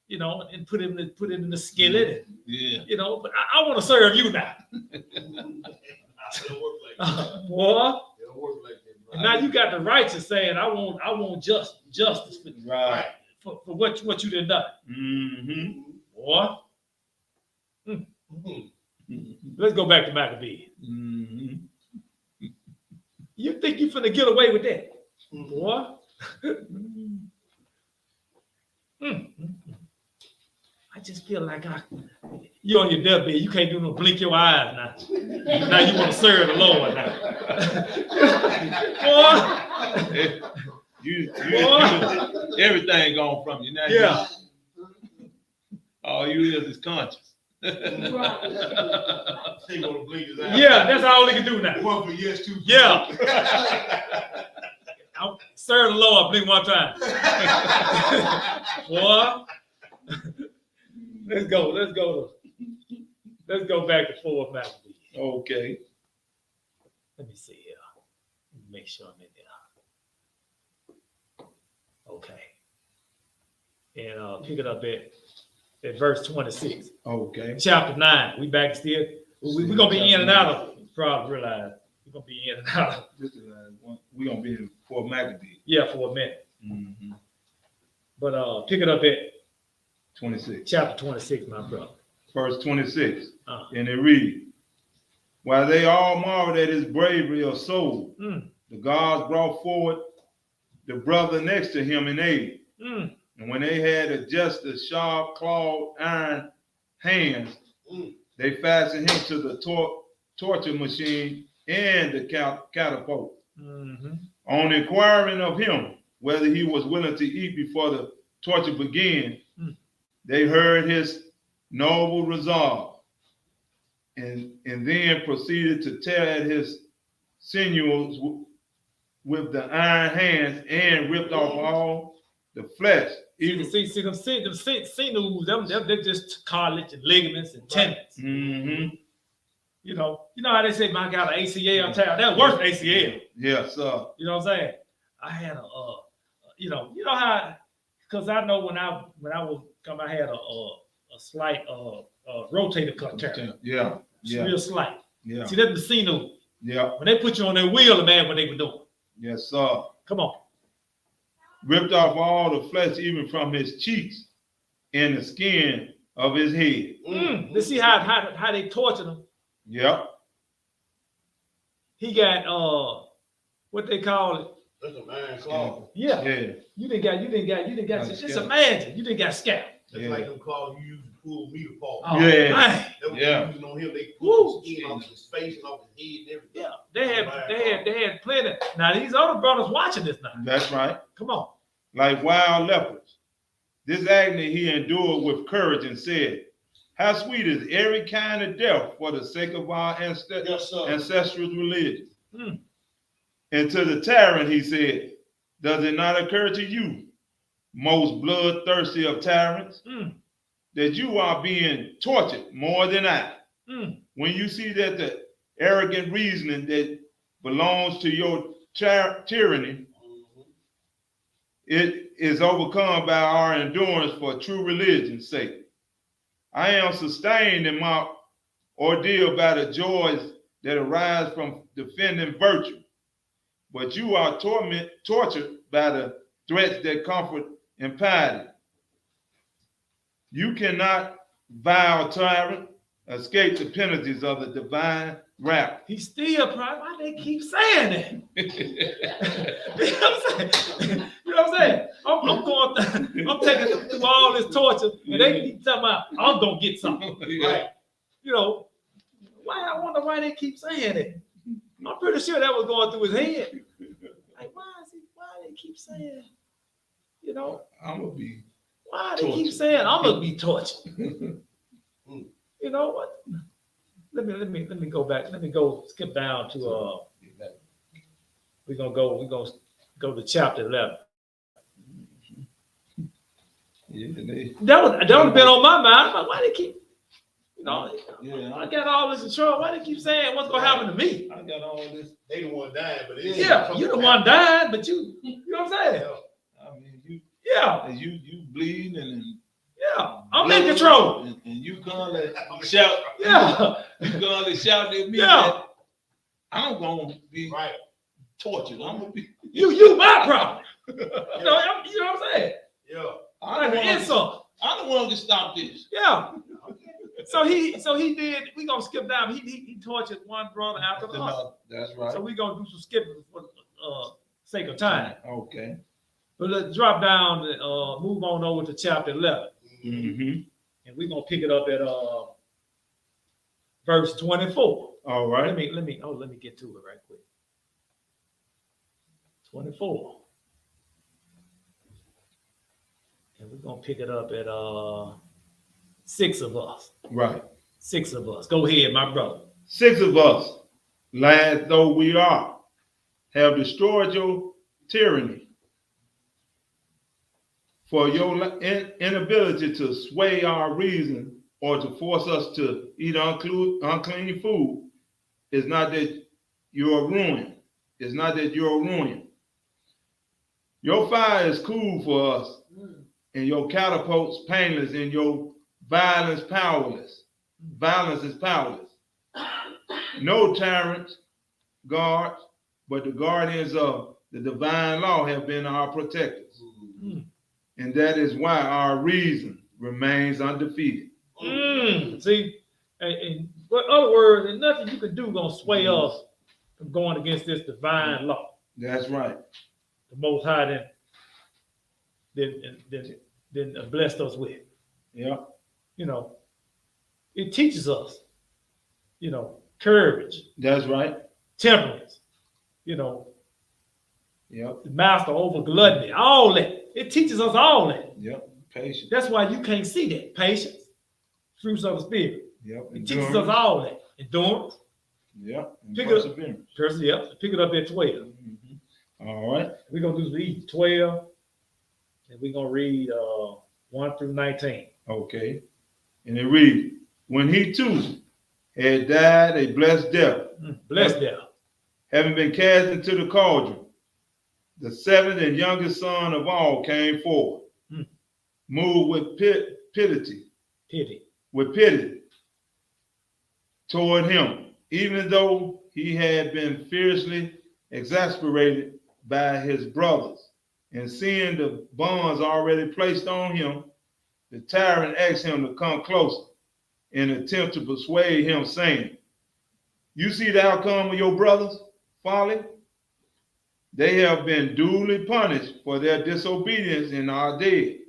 you know and put it in the skillet and you know, but I want to serve you now. Boy. And now you got the righteous saying I want justice for what you done done. Mm-hmm. Boy. Let's go back to Maccabee. Mm-hmm. You think you finna get away with that? Boy. I just feel like you're on your deathbed. You can't do no blink your eyes now. Now you want to serve the Lord now. Boy. Everything gone from you now. Yeah. All you is conscious. Yeah, that's all he can do now. One for yes, two for Yeah. I'll serve the Lord, blink one time. Boy. Let's go back to 4 of Maccabees. Okay. Let me see here. Make sure I'm in there. Okay. And pick it up at verse 26. Okay. Chapter 9. We back still. We're gonna be in and out of it. You probably realize we're gonna be in and out of it. This is we're gonna be here for Maccabee. Yeah, for a minute. Mm-hmm. But pick it up at 26. chapter 26, my brother. Verse 26. Uh-huh. And it reads, while they all marveled at his bravery of soul, the gods brought forward the brother next to him in aid. And when they had adjusted sharp clawed iron hands, they fastened him to the torture machine and the catapult. On inquiring of him whether he was willing to eat before the torture began, they heard his noble resolve, and then proceeded to tear at his sinews with the iron hands and ripped off all the flesh. See them sinews, they're just cartilage and ligaments and tendons. Mm-hmm. You know how they say, "Man, I got an ACL tear." That's worse than ACL. Yes, sir. You know what I'm saying? I had you know how, because I know when I was come, I had a slight rotator cuff tear. Yeah. Real slight. Yeah. See, that's the sinew. Yeah. When they put you on their wheel, man, what they were doing. Yes, sir. Come on. Ripped off all the flesh, even from his cheeks and the skin of his head. Let's see how they tortured him. Yep. He got what they call it. That's a man claw. Yeah. Yeah. You didn't got just scalp. imagine you didn't got scalp. That's like them claws you use to pull meat apart. Oh, Yeah. man. That was Yeah. using on him. They pull the skin off his face and off his head and everything. Yeah. They had plenty. Now these other brothers watching this now. That's right. Come on. Like wild leopards. This agony he endured with courage and said, how sweet is every kind of death for the sake of our Yes, sir. ancestral religion. And to the tyrant he said, does it not occur to you, most bloodthirsty of tyrants, that you are being tortured more than I? When you see that the arrogant reasoning that belongs to your tyranny, it is overcome by our endurance for true religion's sake. I am sustained in my ordeal by the joys that arise from defending virtue, but you are tortured by the threats that comfort impiety. You cannot, vile tyrant, escape the penalties of the divine wrath. He's still proud. Why they keep saying that? You know what I'm saying? You know what I'm saying? I'm taking them through all this torture, and they keep talking about, I'm gonna get something. Yeah. Right? You know, I wonder why they keep saying it. I'm pretty sure that was going through his head. Like, why they keep saying, you know, I'm gonna be. why they keep Tortured. saying I'm gonna be tortured? You know what? Let me go back. Let me go skip down to we're gonna go to chapter 11. Yeah, That would have been on my mind. Like, why they keep, you know, yeah. I got all this control. Why they keep saying what's gonna happen to me? I got all this. They the one dying, but it's Yeah, you the one dying, but you know what I'm saying? I mean, Yeah, you bleed and yeah, I'm in control. and you gonna shout. Yeah, You gonna shout at me. Yeah. That I'm gonna be right. tortured. I'm gonna be. you my problem. You know what I'm saying? Yeah. Like an insult. I don't want to stop this. Yeah. So he did. We gonna skip down. He tortured one brother after the other. That's right. So we gonna do some skipping for sake of time. Okay. But let's drop down and move on over to chapter 11, Mm-hmm. and we're gonna pick it up at verse 24. All right. Let me get to it right quick. 24. And we're gonna pick it up at 6 of us. Right. 6 of us. Go ahead, my brother. 6 of us, lads though we are, have destroyed your tyranny. For your inability to sway our reason or to force us to eat unclean food is not that you're ruined. It's not that you're ruined. Your fire is cool for us, and your catapults painless, and your violence powerless. Violence is powerless. No tyrants, guards, but the guardians of the divine law have been our protectors. And that is why our reason remains undefeated. See, in other words, there's nothing you can do gonna sway us from going against this divine law. That's right. The Most High then blessed us with. Yeah. You know, it teaches us, you know, courage, That's right. temperance, you know, Yep. the master over gluttony, all that. It teaches us all that. Yep. Patience. That's why you can't see that. Patience, fruits of the spirit. Yep. It teaches us all that. Endurance, Yep. And Pick it up. perseverance. perseverance. Pick it up at 12. All right. We're gonna do read 12, and we're gonna read 1 through 19. Okay. And it reads, when he too had died a blessed death, Bless them. having been cast into the cauldron, the 7th and youngest son of all came forward, moved with pity toward him, even though he had been fiercely exasperated by his brothers. And seeing the bonds already placed on him, the tyrant asked him to come closer in an attempt to persuade him, saying, you see the outcome of your brothers' folly? They have been duly punished for their disobedience and are dead.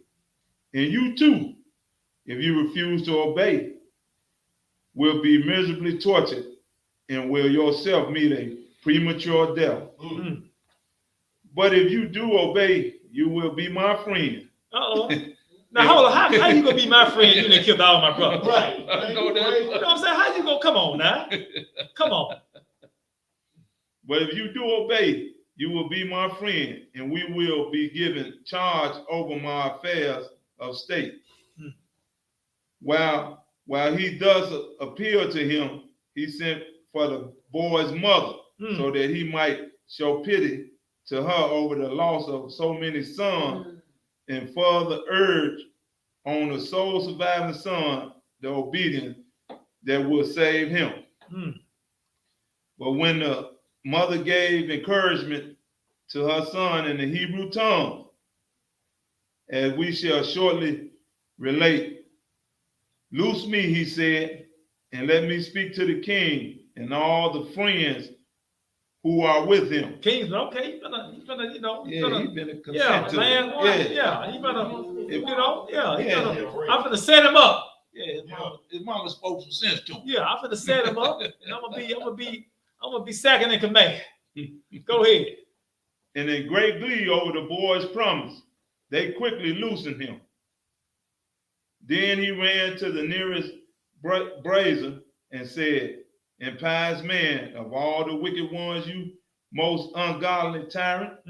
And you too, if you refuse to obey, will be miserably tortured and will yourself meet a premature death. But if you do obey, you will be my friend. Uh-oh. Now hold on, how you gonna be my friend? You done killed all my brothers. Right. You know what I'm saying? How you gonna come on now? Come on. But if you do obey, you will be my friend, and we will be given charge over my affairs of state. While he does appeal to him, he sent for the boy's mother so that he might show pity to her over the loss of so many sons and further urge on the sole surviving son the obedience that will save him. But when the mother gave encouragement to her son in the Hebrew tongue, as we shall shortly relate, loose me, he said, and let me speak to the king and all the friends who are with him. King's okay. You better, you know. He been a consent Yeah, to man. it. Yeah, he better, you know, yeah. Yeah. I'm gonna set him up. Yeah, his mama spoke some sense to him. Yeah, I'm gonna set him up, and I'm gonna be second in command. Go ahead. And in great glee over the boy's promise, they quickly loosened him. Then he ran to the nearest brazier and said, "Impious man, of all the wicked ones, you most ungodly tyrant,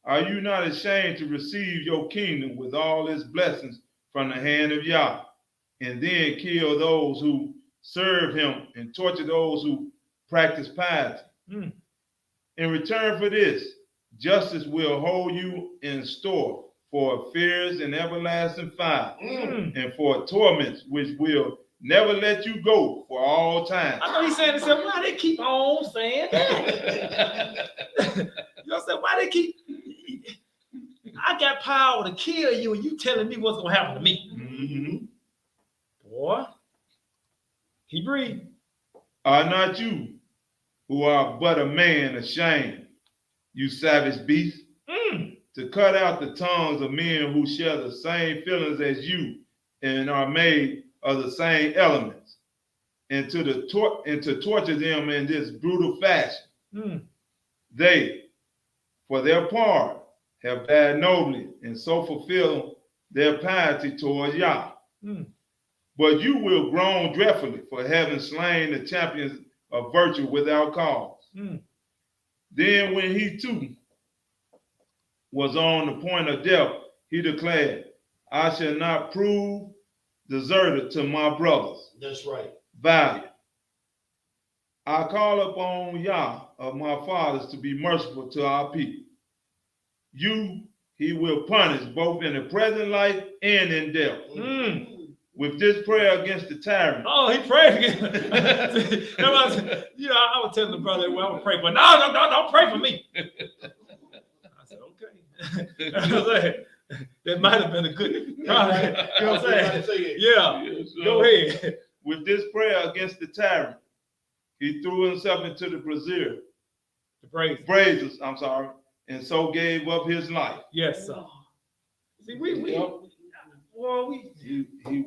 are you not ashamed to receive your kingdom with all its blessings from the hand of Yah, and then kill those who serve him and torture those who practice piety? In return for this, justice will hold you in store for fears and everlasting fire, and for torments which will never let you go for all time." I know he's saying himself, why they keep on saying that? You know what I'm saying? Why they keep, I got power to kill you and you telling me what's gonna happen to me. Boy, he breathed. Are not you, who are but a man, ashamed, you savage beast, to cut out the tongues of men who share the same feelings as you and are made of the same elements, and to torture them in this brutal fashion? They, for their part, have died nobly and so fulfill their piety towards Yah. But you will groan dreadfully for having slain the champions of virtue without cause. Then when he too was on the point of death, he declared, "I shall not prove deserted to my brothers. That's right. Valiant. I call upon Yah of my fathers to be merciful to our people. You he will punish both in the present life and in death." With this prayer against the tyrant. Oh, he prayed again. I was telling the brother, well, I'm gonna pray for. No, don't pray for me. I said, okay. That might have been a good. You know what I'm saying? Yeah. Go ahead. With this prayer against the tyrant, he threw himself into the brazier. The braziers, and so gave up his life. Yes, sir. See, he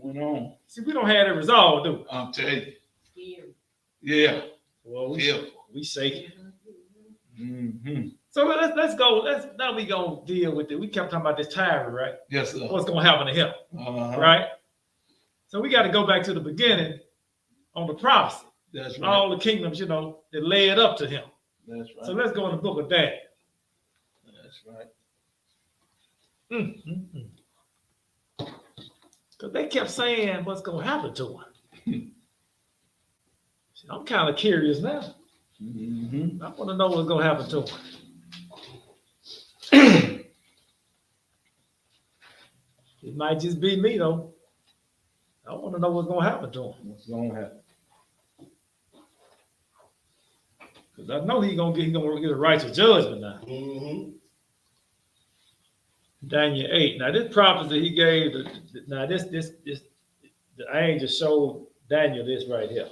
went on. See, we don't have it resolved, do we? I'm telling you. Scary. Yeah. Well, we shaking. So let's go. Now we gonna deal with it. We kept talking about this tyrant, right? Yes, sir. What's gonna happen to him, right? So we got to go back to the beginning on the prophecy. That's right. All the kingdoms, that led up to him. That's right. So let's go in the book of Daniel. That's right. Because they kept saying what's gonna happen to him. I'm kind of curious now. I want to know what's gonna happen to him. It might just be me though. I want to know what's gonna happen to him. What's gonna happen? Because I know he's gonna get a righteous judgment now. Daniel 8. Now this prophecy he gave. The angel showed Daniel this right here.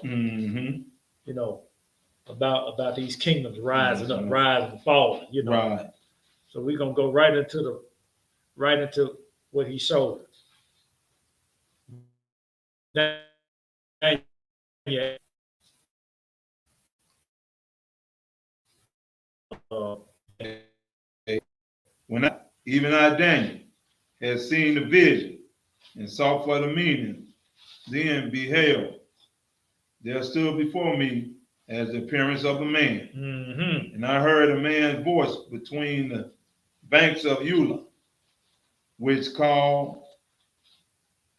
About these kingdoms rising up, rising and falling. Right. So we're gonna go right into what he showed us. Daniel. Even I, Daniel, had seen the vision and sought for the meaning, then beheld, there stood before me as the appearance of a man. And I heard a man's voice between the banks of Eula, which called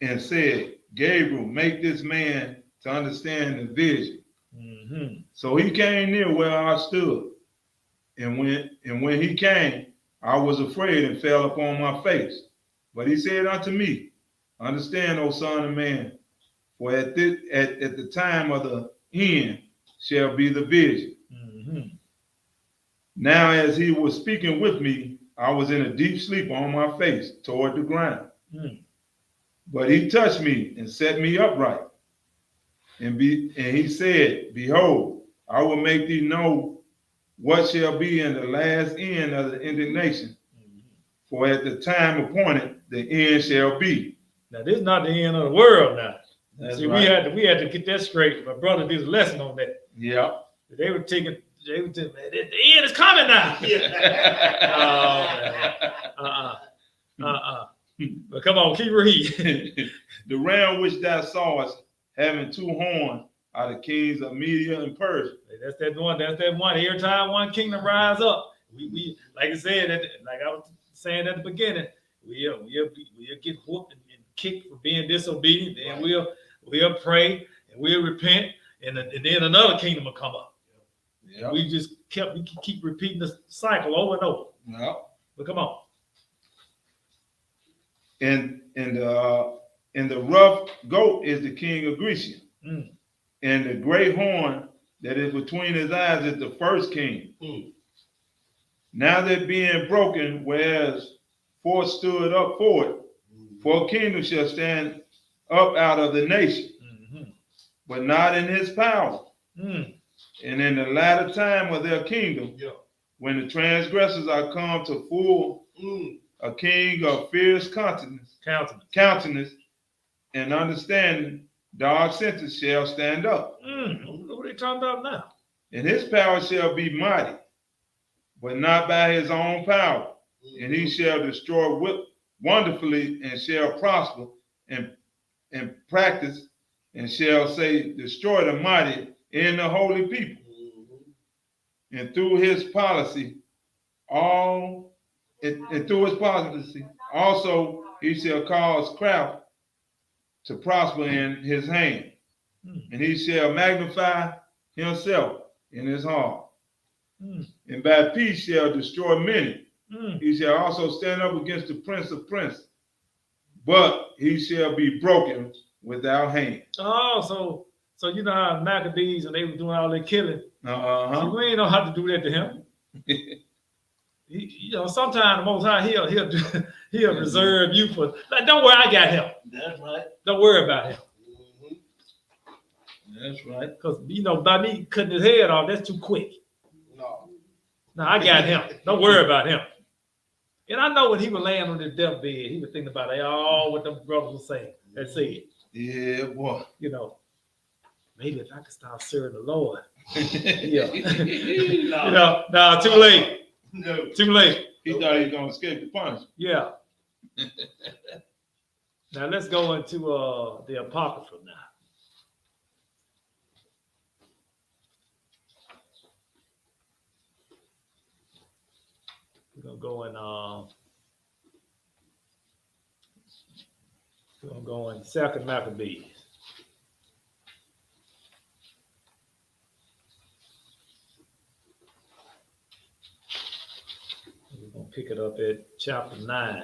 and said, "Gabriel, make this man to understand the vision." So he came near where I stood. And when he came, I was afraid and fell upon my face. But he said unto me, "Understand, O son of man, for at the time of the end shall be the vision." Now as he was speaking with me, I was in a deep sleep on my face toward the ground. But he touched me and set me upright. And he said, "Behold, I will make thee know what shall be in the last end of the indignation. For at the time appointed, the end shall be." Now this is not the end of the world now. That's See, right. we had to get that straight. My brother did a lesson on that. Yeah. They were telling, man, the end is coming now. But come on, keep reading. The ram which thou sawest having two horns are the kings of Media and Persia. That's that one. That's that one. Every time one kingdom rise up, we like I said, like I was saying at the beginning, we'll get whooped and kicked for being disobedient, and we'll pray and we'll repent, and then another kingdom will come up. Yeah. We keep repeating the cycle over and over. Yeah. But come on. And the rough goat is the king of Grecia. Mm. And the great horn that is between his eyes is the first king. Mm. Now they're being broken, whereas four stood up for it. For a kingdom shall stand up out of the nation, but not in his power. Mm. And in the latter time of their kingdom, Yeah. when the transgressors are come to full, a king of fierce countenance and understanding, dark sentence shall stand up. What are they talking about now? And his power shall be mighty, but not by his own power. And he shall destroy wonderfully, and shall prosper and practice, and shall say, destroy the mighty and the holy people. And through his policy, also he shall cause craft to prosper in his hand, and he shall magnify himself in his heart, and by peace shall destroy many. He shall also stand up against the prince of princes, but he shall be broken without hand. Oh, so you know how Maccabees and they were doing all their killing. Uh-huh. We ain't know how to do that to him. Sometimes the Most High he'll reserve you for. Like, don't worry, I got him. That's right. Don't worry about him. That's right. Because by me cutting his head off, that's too quick. No, I got him. Don't worry about him. And I know when he was laying on his deathbed, he was thinking about what the brothers were saying. That's it. Yeah, boy. Maybe if I could start serving the Lord. Yeah. No, too late. No. Too late. He thought he was gonna escape the punishment. Yeah. Now let's go into the Apocrypha now. We're gonna go in Second Maccabees. We're gonna pick it up at chapter 9.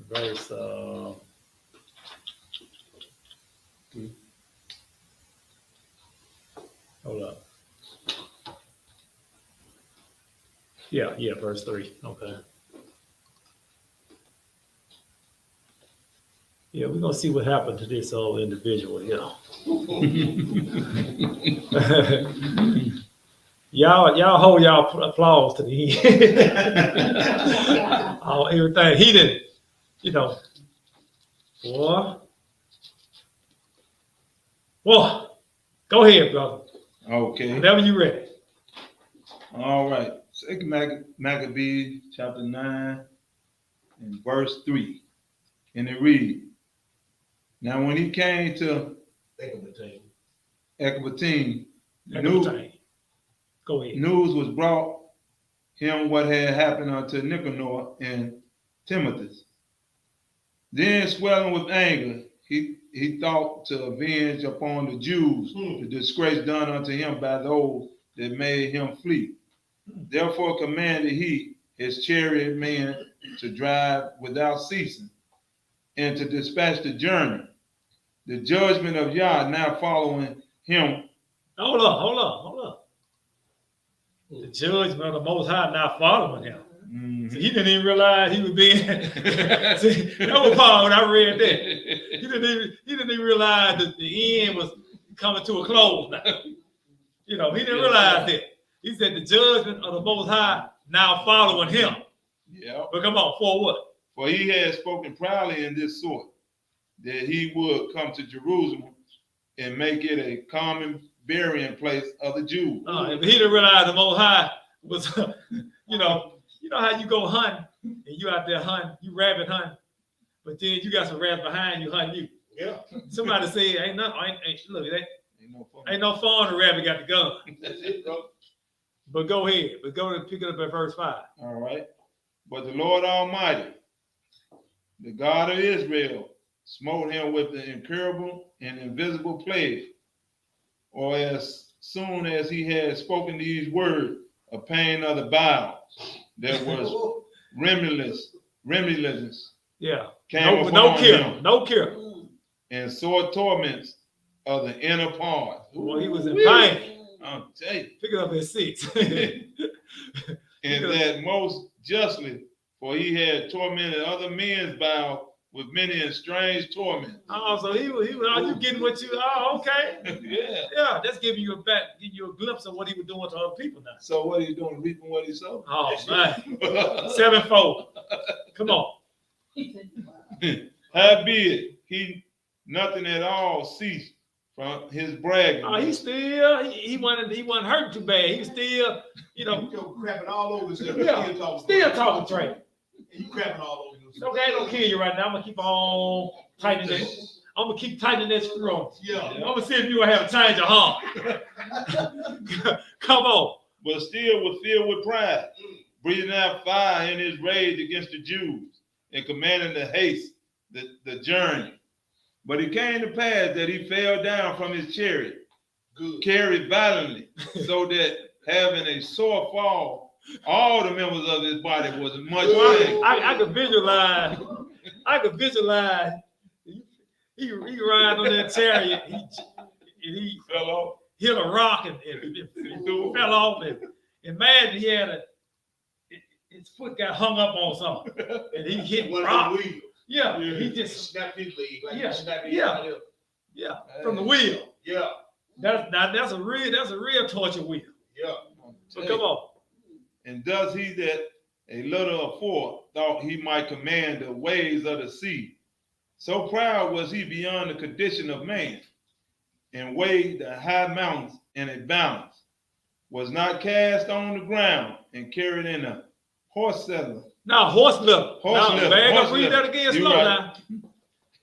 Verse hold up. Yeah, verse 3. Okay. Yeah, we're gonna see what happened to this old individual here. y'all hold y'all applause to the end. Everything he did, boy, go ahead, brother. Okay. Whenever you ready. All right. Second Maccabees, chapter 9, and verse 3. And it reads, now when he came to Ecbatane, Go ahead. news was brought him what had happened unto Nicanor and Timothy. Then swelling with anger, he thought to avenge upon the Jews the disgrace done unto him by those that made him flee. Therefore commanded he his chariot men to drive without ceasing, and to dispatch the journey. The judgment of Yah now following him. Hold up. The judgment of the Most High not following him. Mm-hmm. See, he didn't even realize he was being. See, that was Paul when I read that. He didn't even realize that the end was coming to a close now. You know, he didn't realize that. He said the judgment of the Most High now following him. Yeah. But come on, for what? For he had spoken proudly in this sort, that he would come to Jerusalem and make it a common burying place of the Jews. If he didn't realize the Most High was, you know how you go hunting and you out there hunting, you rabbit hunting, but then you got some rats behind you hunting you. Yeah. Somebody say, ain't look, Ain't ain't no fun the rabbit got the gun. That's it, bro. But go ahead. But go and pick it up at verse 5. All right. But the Lord Almighty, the God of Israel, smote him with the incurable and invisible plague, or as soon as he had spoken these words, a pain of the bowels that was remediless Yeah. came No upon cure. him, No cure. and sore torments of the inner parts. Well, he was in pain. I'm telling you. Pick it up at 6. And that most justly, for he had tormented other men's bowels with many and strange torments. Oh, so he was you getting what you, okay. Yeah. Yeah, that's giving you a glimpse of what he was doing to other people now. So what are you doing? Reaping what he sowed? Oh, man. 7-fold. Come on. Howbeit, he nothing at all ceased from his bragging. Oh, he still, he wasn't hurt too bad. He was still, You crapping all over yourself. yeah, still talking trash. And you crapping all over yourself. Okay, I ain't gonna kill you right now. I'm gonna keep on tightening that. I'm gonna keep tightening that screw on. Yeah. I'm gonna see if you gonna have a change of heart. Come on. But still was filled with pride, breathing out fire in his rage against the Jews, and commanding to haste the journey. But it came to pass that he fell down from his chariot, carried violently, so that having a sore fall, all the members of his body was much pain. I could visualize. He riding on that chariot. He Fell off. hit a rock and fell off. And imagine he had his foot got hung up on something, and he hit One rock. of the wheels. Yeah, Yeah. he just Snap his leg. Like Yeah. you snap his Yeah. leg. from the wheel. Yeah. That's a real torture wheel. Yeah. So come on. And does he that a little afore thought he might command the waves of the sea? So proud was he beyond the condition of man, and weighed the high mountains in a balance, was not cast on the ground, and carried in a horse saddle. Now horse litter. Horse Now, litter, back horse up, read litter. that again You slow right.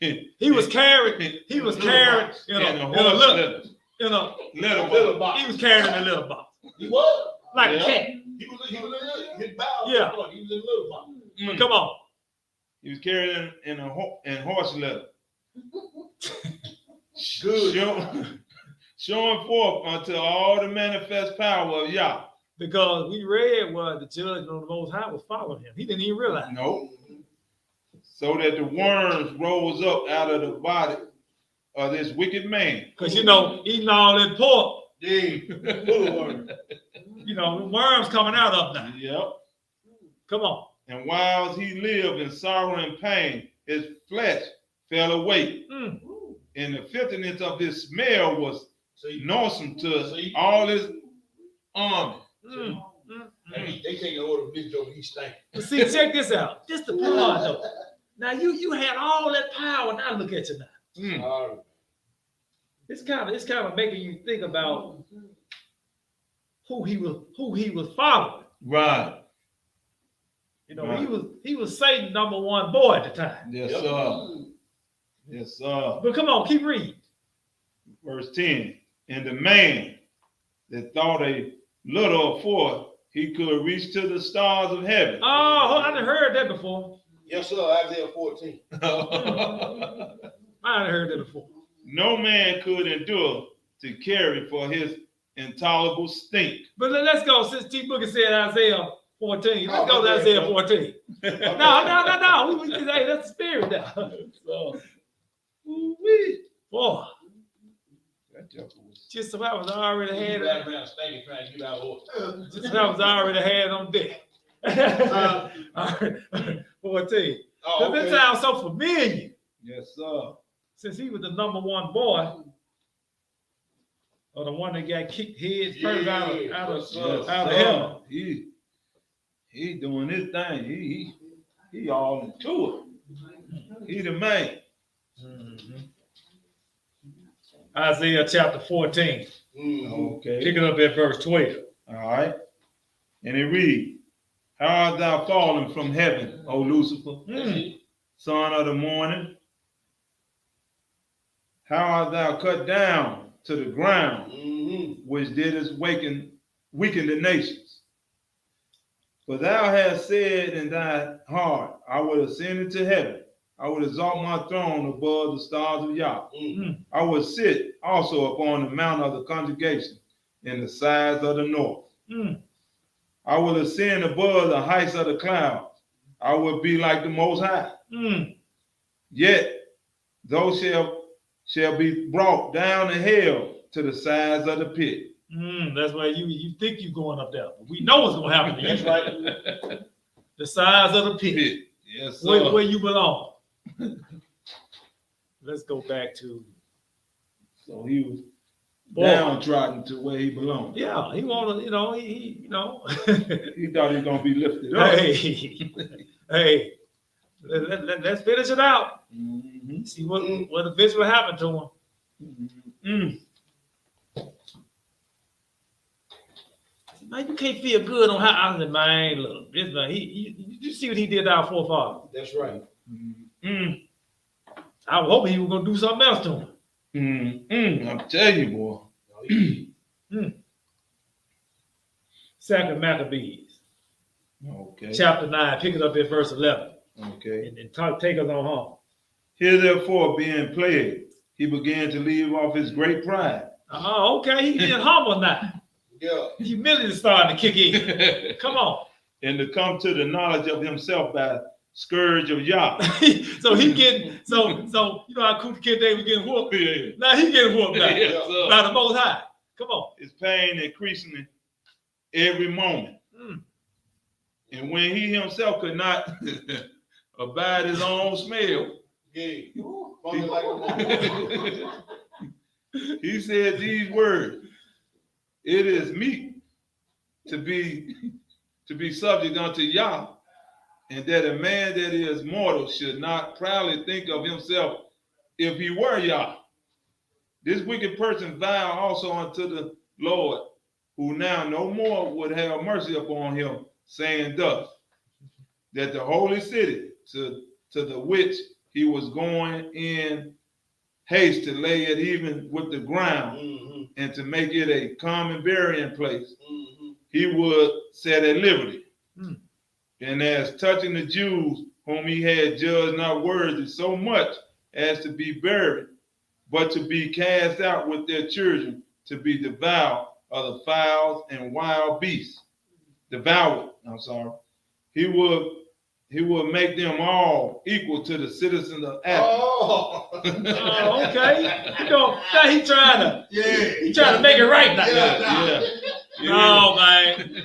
now. He was carried in a horse little, in a little box. he was carried in a little box. He was. Like Yeah. a cat. He was in his bowels. Yeah. He was in a little box. Mm. Come on. He was carried in horse leather. Good. Showing forth unto all the manifest power of Yah. Because we read where the judgment of the Most High was following him. He didn't even realize. No. So that the worms rose up out of the body of this wicked man. Because eating all that pork, Yeah. Full of worms. the worms coming out of now. Yep. Come on. And whilst he lived in sorrow and pain, his flesh fell away. Mm. And the filthiness of his smell was See, noisome to See? all his army. Mm. they taking order of Big Joe. He stank. But see, check this out. This the part though. Now you had all that power. Now look at you now. Mm. It's kind of making you think about who he was following. Right. Right. He was Satan's number one boy at the time. Yes, Yep. sir. Yes, sir. But come on, keep reading. Verse 10. And the man that thought a little afore he could reach to the stars of heaven. Oh, I done heard that before. Yes, sir. Isaiah 14. I done heard that before. No man could endure to carry for his intolerable stink. But let's go. Since T. Booker said Isaiah 14, let's Oh, go to okay, Isaiah bro. 14. No. Hey, that's the spirit now. So, ooh-wee. Boy, That joker was- just about was already He had ran around stinking trying to get out of order. just about was already had on deck. All right, 14. Oh, Because okay. it sounds so familiar. Yes, sir. Since he was the number one boy, Or the one that got kicked head first out of Yes, heaven. He doing his thing. He all into it. He the man. Mhm. Isaiah chapter 14. Okay. Pick it up at verse 12. All right. And it reads, how art thou fallen from heaven, O Lucifer, son of the morning? How art thou cut down to the ground, which didst weaken the nations? For thou hast said in thy heart, I will ascend into heaven. I will exalt my throne above the stars of Yah. I will sit also upon the mount of the congregation in the sides of the north. I will ascend above the heights of the clouds. I will be like the Most High. Yet those shall be brought down to hell to the sides of the pit. That's why you think you're going up there. But we know what's going to happen to you. Right? The size of the pit. Yes, sir. Where you belong. Let's go back to. So he was downtrodden to where he belonged. Yeah, he wanted, he He thought he was gonna be lifted up. Hey, let's finish it out. See what eventually happened to him. Man, you can't feel good on how I said, man, look, this man, you see what he did to our forefather. That's right. I was hoping he was gonna do something else to him. I'm telling you, boy. Second Maccabees, Okay. chapter 9, pick it up at verse 11. Okay. And take us on home. Here therefore being plagued, he began to leave off his great pride. Okay, he getting humble now. Yeah. Humility is starting to kick in. Come on. And to come to the knowledge of himself by scourge of Yah. So he getting so you know how Kuta Kid Day was getting whooped. Now he getting whooped now by the Most High. Come on. His pain increasing every moment. And when he himself could not abide his own smell, Yeah. Funny like a he said these words: "It is meet to be subject unto Yah, and that a man that is mortal should not proudly think of himself if he were Yah. This wicked person vow also unto the Lord, who now no more would have mercy upon him, saying thus, that the holy city to the which he was going in haste to lay it even with the ground, and to make it a common burying place, he would set at liberty. And as touching the Jews, whom he had judged not worthy so much as to be buried, but to be cast out with their children, to be devoured of the fowls and wild beasts. He would make them all equal to the citizens of Athens. Okay. Now he trying to make it right now. No, man.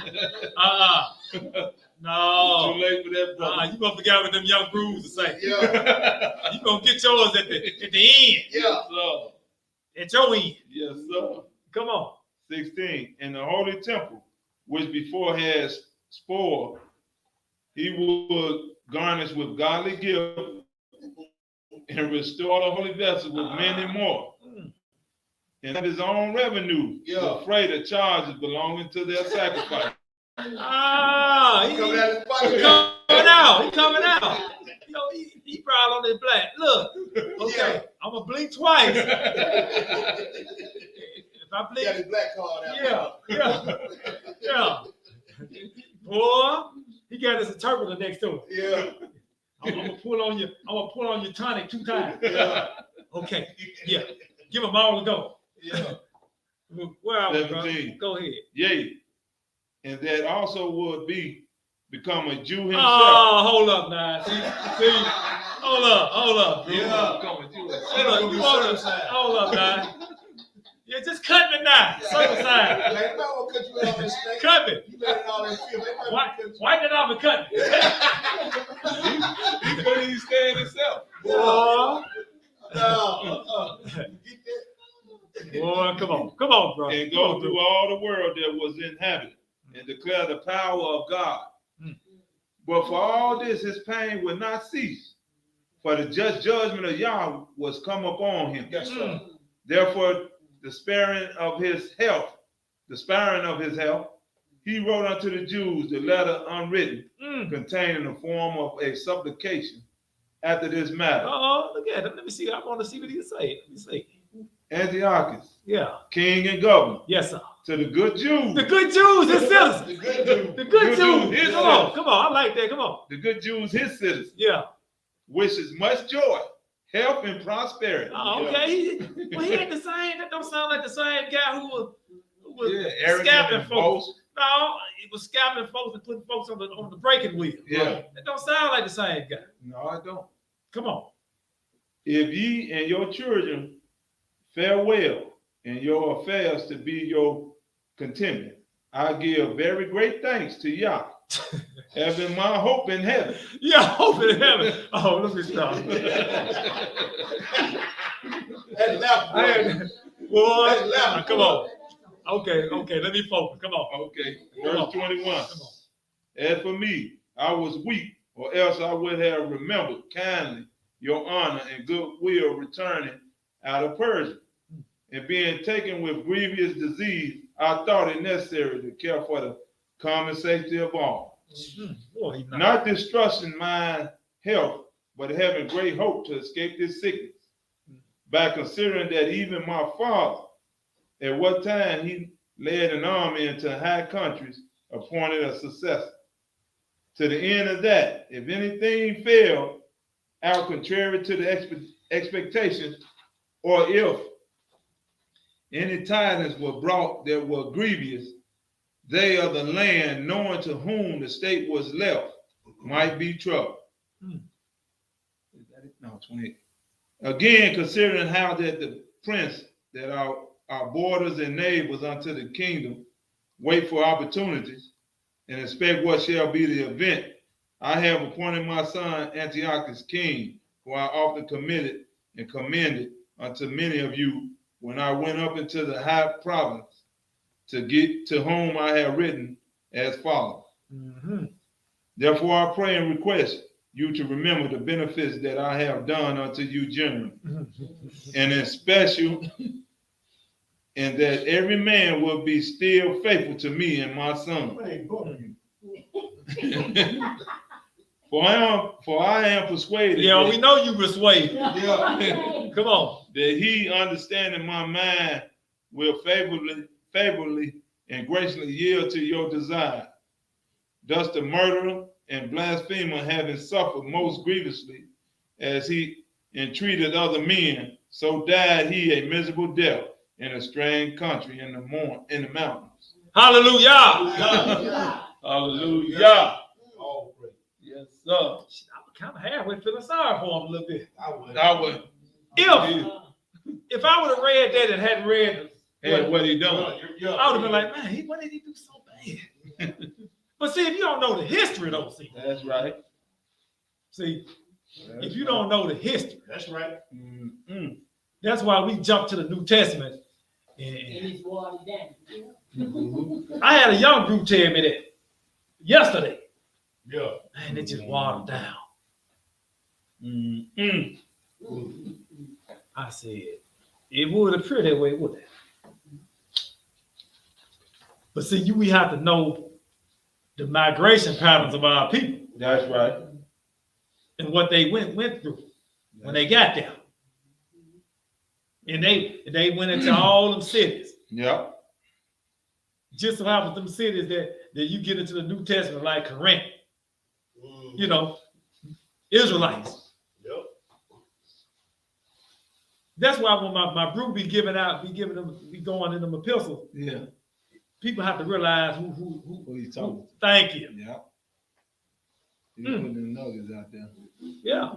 No. Too late for that, brother. You gonna forget what them young grooves are saying. You gonna get yours at the end. Yes, sir. At your end. Yes, sir. Come on. 16. In the holy temple, which before had spoiled, he would garnish with godly gifts and restore the holy vessel with many more. And of his own revenue, the freight of charges belonging to their sacrifice. He coming out. You know, he proud on his black. Look, okay, I'm gonna blink twice. If I blink, got his black card out. Yeah. Boy, he got his interpreter next to him. Yeah. I'm gonna pull on your tonic 2 times. Okay. Yeah. Give him all to go. Yeah. Where are we, bro? 17. Go ahead. Yea. And that also would become a Jew himself. Oh, hold up now. See? Hold up. Yeah. Hold up now. Yeah, just cut me now. Circumcised. Man, you might want to cut you off this thing. Cut me. You let it all in film. Wipe it off and cut me. He couldn't even stand himself. Boy. No. Get that. Boy, come on, bro. and Come on, go through all the world that was inhabited and declare the power of God. Mm. But for all this, his pain would not cease, for the just judgment of Yah was come upon him. Yes, sir. Therefore, the sparing of his health, he wrote unto the Jews the letter unwritten, Mm. containing the form of a supplication after this matter. Oh, look at it. Let me see. I want to see what he say. Let me see. Antiochus, Yeah. king and governor, Yes, sir. to the good Jews. The good Jews, his citizens. The good dude. The good Good Jews. Jews, his Come on, citizens. come on. I like that. Come on. The good Jews, his citizens, Yeah. wishes much joy, health, and prosperity. Oh, okay. Well, he ain't the same. That don't sound like the same guy who was Arrogant scalping and folks. boast. No, he was scalping folks and putting folks on the breaking wheel. Yeah. That don't sound like the same guy. No, I don't. Come on. If ye and your children fare well, and your affairs to be your contentment, I give very great thanks to Yah, having my hope in heaven. Yeah, hope in heaven. Oh, let me stop. That left, boy. Boy, That's left. come on. Okay, let me focus. Come on. Okay, Come on. verse 21. Come on. As for me, I was weak, or else I would have remembered kindly your honor and goodwill returning out of Persia. And being taken with grievous disease, I thought it necessary to care for the common safety of all. Boy, he Not distrusting my health, but having great hope to escape this sickness, by considering that even my father, at what time he led an army into high countries, appointed a successor. To the end of that, if anything failed out contrary to the expectations, or if any tidings were brought that were grievous, they of the land, knowing to whom the state was left, might be troubled. Is that it? No, 28. Again, considering how that the prince that our borders and neighbors unto the kingdom wait for opportunities and expect what shall be the event, I have appointed my son Antiochus king, who I often committed and commended unto many of you when I went up into the high province to get to whom I have written as follows. Mm-hmm. Therefore, I pray and request you to remember the benefits that I have done unto you generally, and in special, and that every man will be still faithful to me and my son. For I am persuaded Yeah, that, we know you persuaded. Yeah. Come on. that he, understanding my mind, will favorably and graciously yield to your desire. Thus the murderer and blasphemer, having suffered most grievously, as he entreated other men, so died he a miserable death in a strange country in the mountains. Hallelujah. Hallelujah. All praise. Yes, sir. I was kind of halfway feeling sorry for him a little bit. I would. If I would have read that and hadn't read it, What he done? I would have been like, man, what did he do so bad? But see, if you don't know the history, though, That's right. if you don't know the history, That's right. that's why we jump to the New Testament. And it's watered down. I had a young group tell me that yesterday. Yeah. Man, it just watered down. I said, it would appear that way, wouldn't it? But see, we have to know the migration patterns of our people That's right. and what they went through when they got there. And they went into all them cities. Yep. Just so happens them cities that you get into the New Testament, like Corinth, you know, Israelites. Yep. That's why when my group be going in them epistles, Yeah. people have to realize who What you talking? thank you. Yeah. You putting the nuggets out there. Yeah.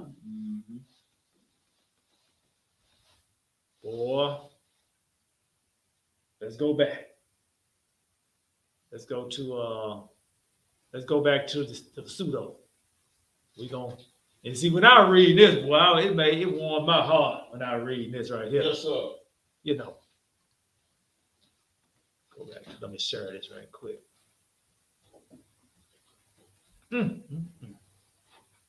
Boy, let's go back. Let's go back to the pseudo. We gonna and see when I read this, boy, it warmed my heart when I read this right here. Yes, sir. You know, Let me share this right quick. Mm, mm, mm.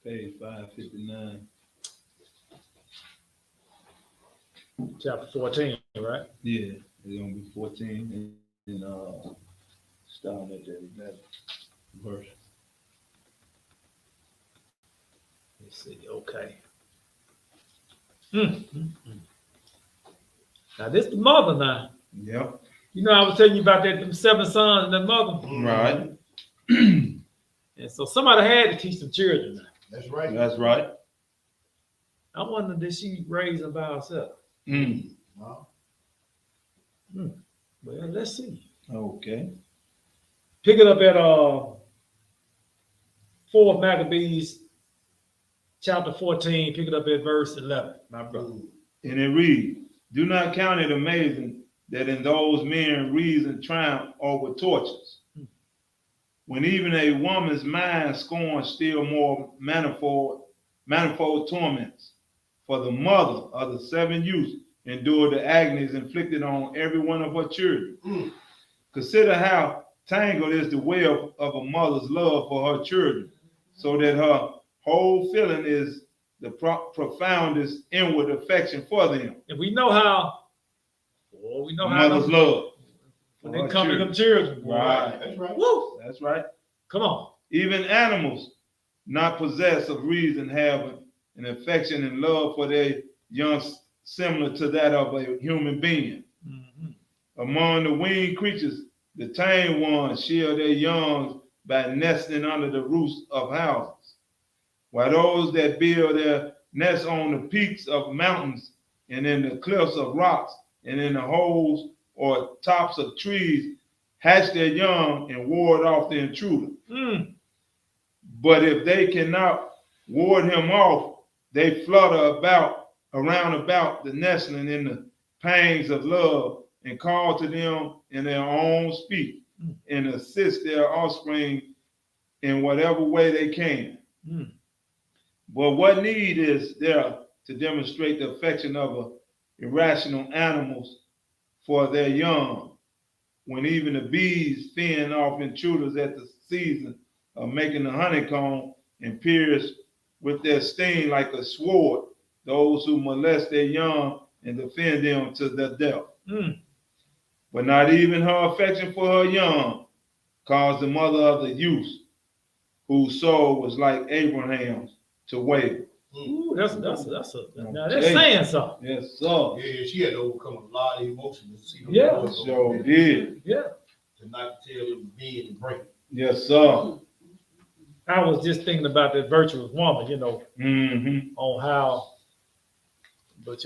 Page 559. Chapter 14, right? Yeah, it's gonna be 14 and starting at the 11th verse. Let's see. Okay. Mm, mm, mm. Now this the mother now. Yep. You know I was telling you about that them 7 sons and that mother. Right. And so somebody had to teach some children now. That's right. That's right. I wonder did she raise them by herself? Mm. Wow. Well, let's see. Okay. Pick it up at 4 Maccabees, chapter 14. Pick it up at verse 11, my brother. And it reads, do not count it amazing that in those men reason triumph over tortures. When even a woman's mind scorns still more manifold torments. For the mother of the 7 youths endured the agonies inflicted on every one of her children. Consider how tangled is the web of a mother's love for her children, so that her whole feeling is the profoundest inward affection for them. And we know how Mother's love. when they come to them children. boy. Right. That's right. Woo! That's right. Come on. Even animals not possessed of reason have an affection and love for their young similar to that of a human being. Mhm. Among the winged creatures, the tame ones shield their young by nesting under the roofs of houses, while those that build their nests on the peaks of mountains and in the cliffs of rocks and in the holes or tops of trees hatch their young and ward off the intruder. Mm. But if they cannot ward him off, they flutter around about the nestling in the pangs of love and call to them in their own speech and assist their offspring in whatever way they can. Mm. But what need is there to demonstrate the affection of irrational animals for their young, when even the bees fend off intruders at the season of making the honeycomb and pierce with their sting like a sword those who molest their young and defend them to the death? Mm. But not even her affection for her young caused the mother of the youth, whose soul was like Abraham's, to waver. Ooh, that's now that's saying something. Yes, sir. Yeah, she had to overcome a lot of emotions to see them Yeah. boys go So there, did. Yeah. to not tell them to bend and break. Yes, sir. I was just thinking about that virtuous woman, Mm-hmm. on how, but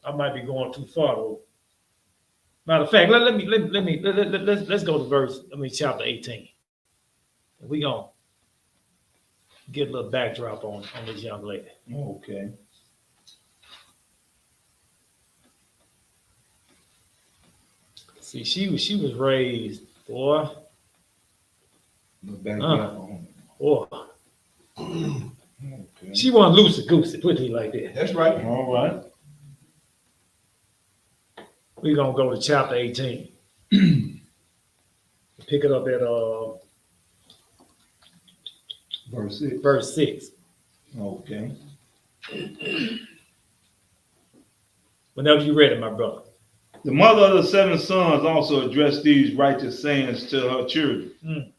I might be going too far though. Matter of fact, let's go to chapter 18. We gonna get a little backdrop on this young lady. Okay. See, she was raised, boy. Look back Boy. Okay. She wasn't loosey goosey, put it like that. That's right. All right. We're gonna go to chapter 18. Pick it up at Verse 6. verse 6. Okay. Whenever you ready, my brother. The mother of the 7 sons also addressed these righteous sayings to her children. Mm.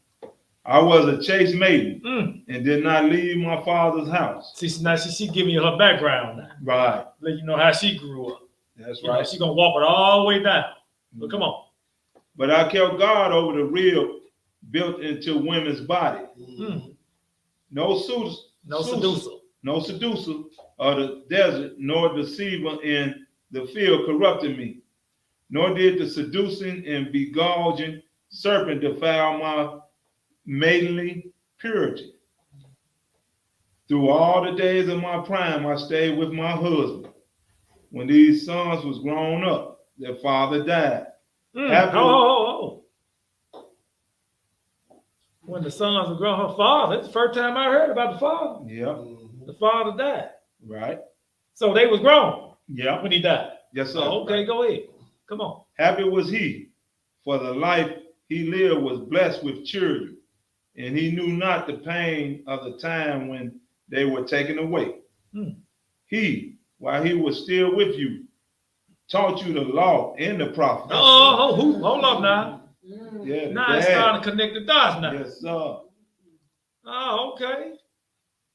I was a chaste maiden Mm. and did not leave my father's house. See, now she giving you her background now. Right. Let you know how she grew up. That's You know, right. she gonna walk it all the way down. But come on. But I kept guard over the rib built into women's body. Mm. No suitors, No seducer. no seducer of the desert, nor deceiver in the field corrupted me. Nor did the seducing and beguiling serpent defile my maidenly purity. Through all the days of my prime, I stayed with my husband. When these sons was grown up, their father died. After- Oh. When the sons were grown, her father, that's the first time I heard about the father. Yep, The father died. right. So they was grown Yep. when he died. Yes, sir. Oh, okay, go ahead. Come on. Happy was he for the life he lived was blessed with children, and he knew not the pain of the time when they were taken away. He, while he was still with you, taught you the law and the prophets. Hold up now. Yeah, Now it's starting to connect the dots now. Yes, sir. Oh, okay.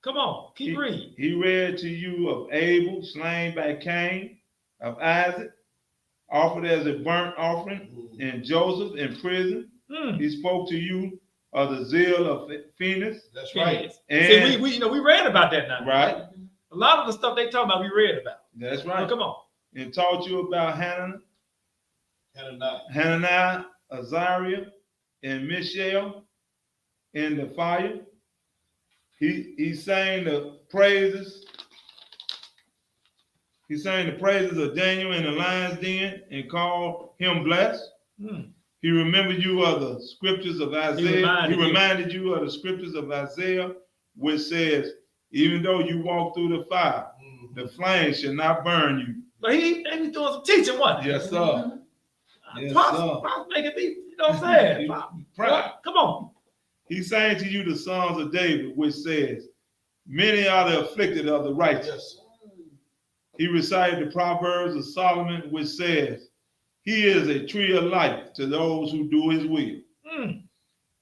Come on, keep reading. He read to you of Abel slain by Cain, of Isaac, offered as a burnt offering, and Joseph in prison. He spoke to you of the zeal of Phoenix. That's right. And See, we read about that now. right. A lot of the stuff they talking about, we read about. That's right. Come on. And taught you about Hananiah, Azariah, and Mishael in the fire. He sang the praises. He sang the praises of Daniel in the lion's den and called him blessed. He remembered you of the scriptures of Isaiah. He reminded you of the scriptures of Isaiah, which says, even though you walk through the fire, the flame shall not burn you. But he doing some teaching, wasn't he? Yes, sir. Yes, Pops making me, you know what I'm saying? Come on. He sang to you the Psalms of David, which says, many are the afflicted of the righteous. He recited the Proverbs of Solomon, which says, he is a tree of life to those who do his will.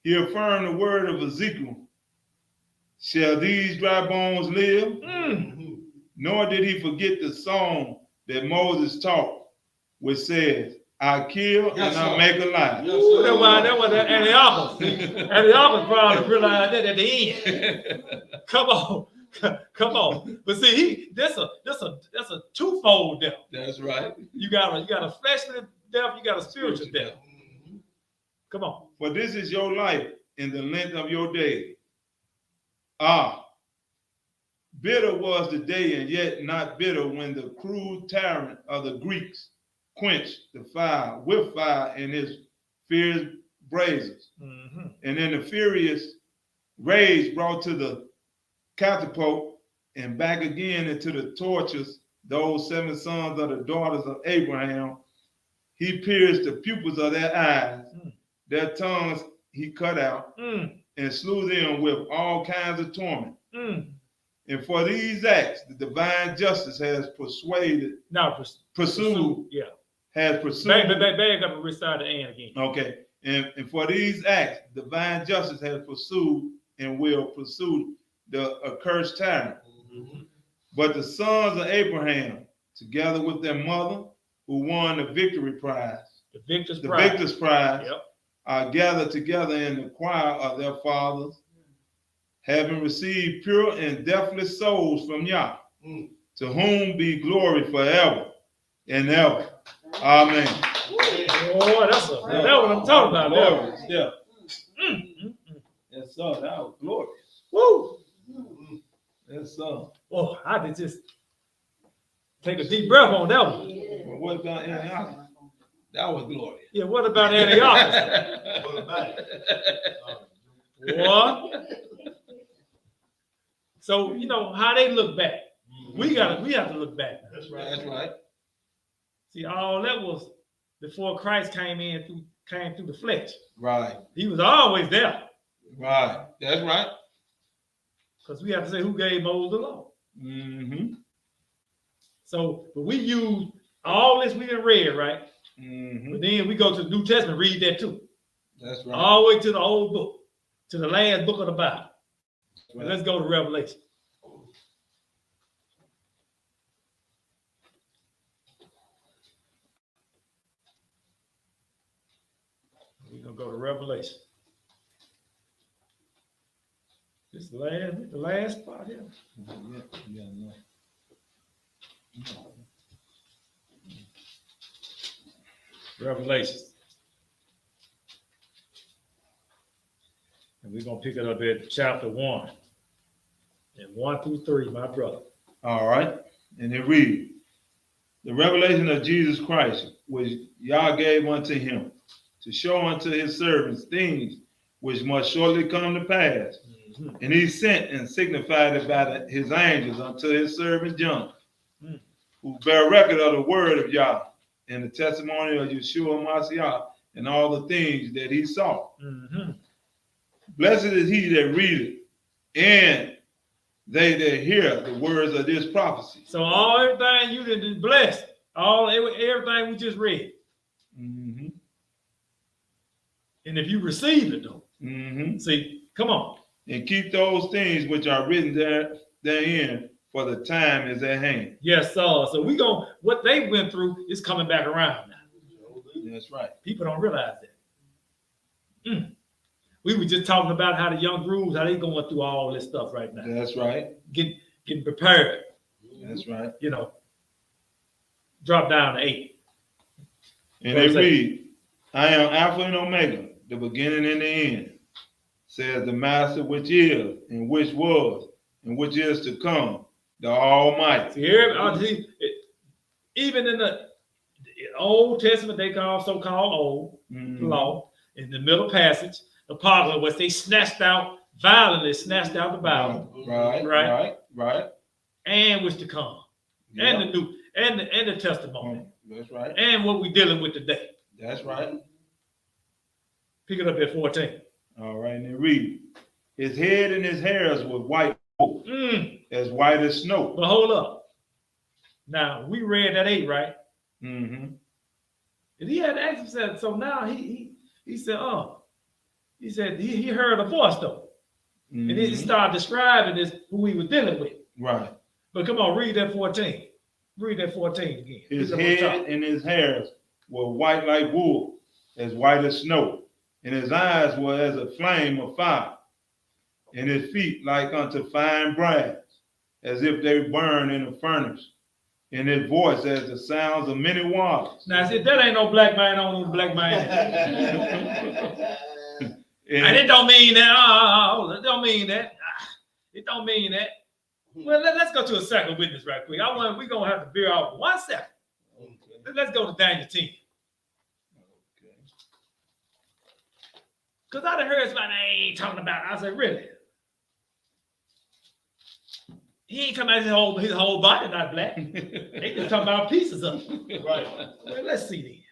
He affirmed the word of Ezekiel, shall these dry bones live? Nor did he forget the song that Moses taught, which says, I kill and I make alive. That was Antiochus. Antiochus probably realized that at the end. Come on. But see, that's a twofold death. That's right. You got a fleshly death, you got a spiritual death. Come on. For this is your life in the length of your day. Bitter was the day, and yet not bitter, when the cruel tyrant of the Greeks quenched the fire with fire in his fierce blazes. And then the furious rage brought to the catapult and back again into the torches those 7 sons of the daughters of Abraham. He pierced the pupils of their eyes, their tongues he cut out, and slew them with all kinds of torment. And for these acts, the divine justice has pursued. Yeah. Has pursued. Back up and recite the end again. Okay. And for these acts, divine justice has pursued and will pursue the accursed tyrant. But the sons of Abraham, together with their mother, who won the victory prize, the victor's prize, are gathered together in the choir of their fathers, having received pure and deathless souls from Yah, to whom be glory forever and ever. Amen. Oh, that's what I'm talking about. Glorious, yeah. Yes, sir. That was glorious. Woo! Yes, sir. Oh, I did just take a deep breath on that one. Well, what about Antiochus? That was glorious. Yeah, what about Antiochus? What about it? What? So, you know, how they look back. We have to look back. That's right. That's right. See, all that was before Christ came through the flesh. Right. He was always there. Right. That's right. Because we have to say who gave Moses the law. So, but we use all this we done read, right? But then we go to the New Testament, read that too. That's right. All the way to the old book, to the last book of the Bible. Right. Let's go to Revelation. We're gonna go to Revelation. This is the last spot here. Revelation. And we're gonna pick it up at chapter 1. And 1 through 3, my brother. All right. And it reads, the revelation of Jesus Christ, which Yah gave unto him, to show unto his servants things which must shortly come to pass. And he sent and signified it by his angels unto his servant John, who bear record of the word of Yah and the testimony of Yeshua Mashiach and all the things that he saw. Mm-hmm. Blessed is he that readeth, and they that hear the words of this prophecy. So all everything you did is blessed. Everything we just read. Mm-hmm. And if you receive it though, Mm-hmm. see, come on. And keep those things which are written therein, for the time is at hand. Yes, sir. So we going what they went through is coming back around now. That's right. People don't realize that. We were just talking about how the young grooves, how they going through all this stuff right now. That's right. Getting prepared, That's right. you know. Drop down to 8. And they read, I am Alpha and Omega, the beginning and the end, says the Master which is, and which was, and which is to come, the Almighty. See, even in the Old Testament, they call so-called Old Law, in the middle passage, the part where they violently snatched out the Bible, Right. and was to come, Yep. and the new, and the testimony, That's right. and what we're dealing with today. That's right. Pick it up at 14. All right, and they read, his head and his hairs were white wool, as white as snow. But hold up. Now we read that 8, right? Mm-hmm. And he had asked himself, so now he said, he said he heard a voice though. Mm-hmm. And he started describing this who he was dealing with. Right. But come on, read that 14. Read that 14 again. His head and his hairs were white like wool, as white as snow, and his eyes were as a flame of fire, and his feet like unto fine brass, as if they burn in a furnace, and his voice as the sounds of many waters. Now, see, that ain't no black man on no black man. And it don't mean that. Oh, it don't mean that. It don't mean that. Well, let's go to a second witness right quick. We're going to have to veer off 1 second. Let's go to Daniel 10. Because I done heard somebody ain't talking about it. I said, really? He ain't talking about his whole body not black. They just talking about pieces of it. Right. Well, let's see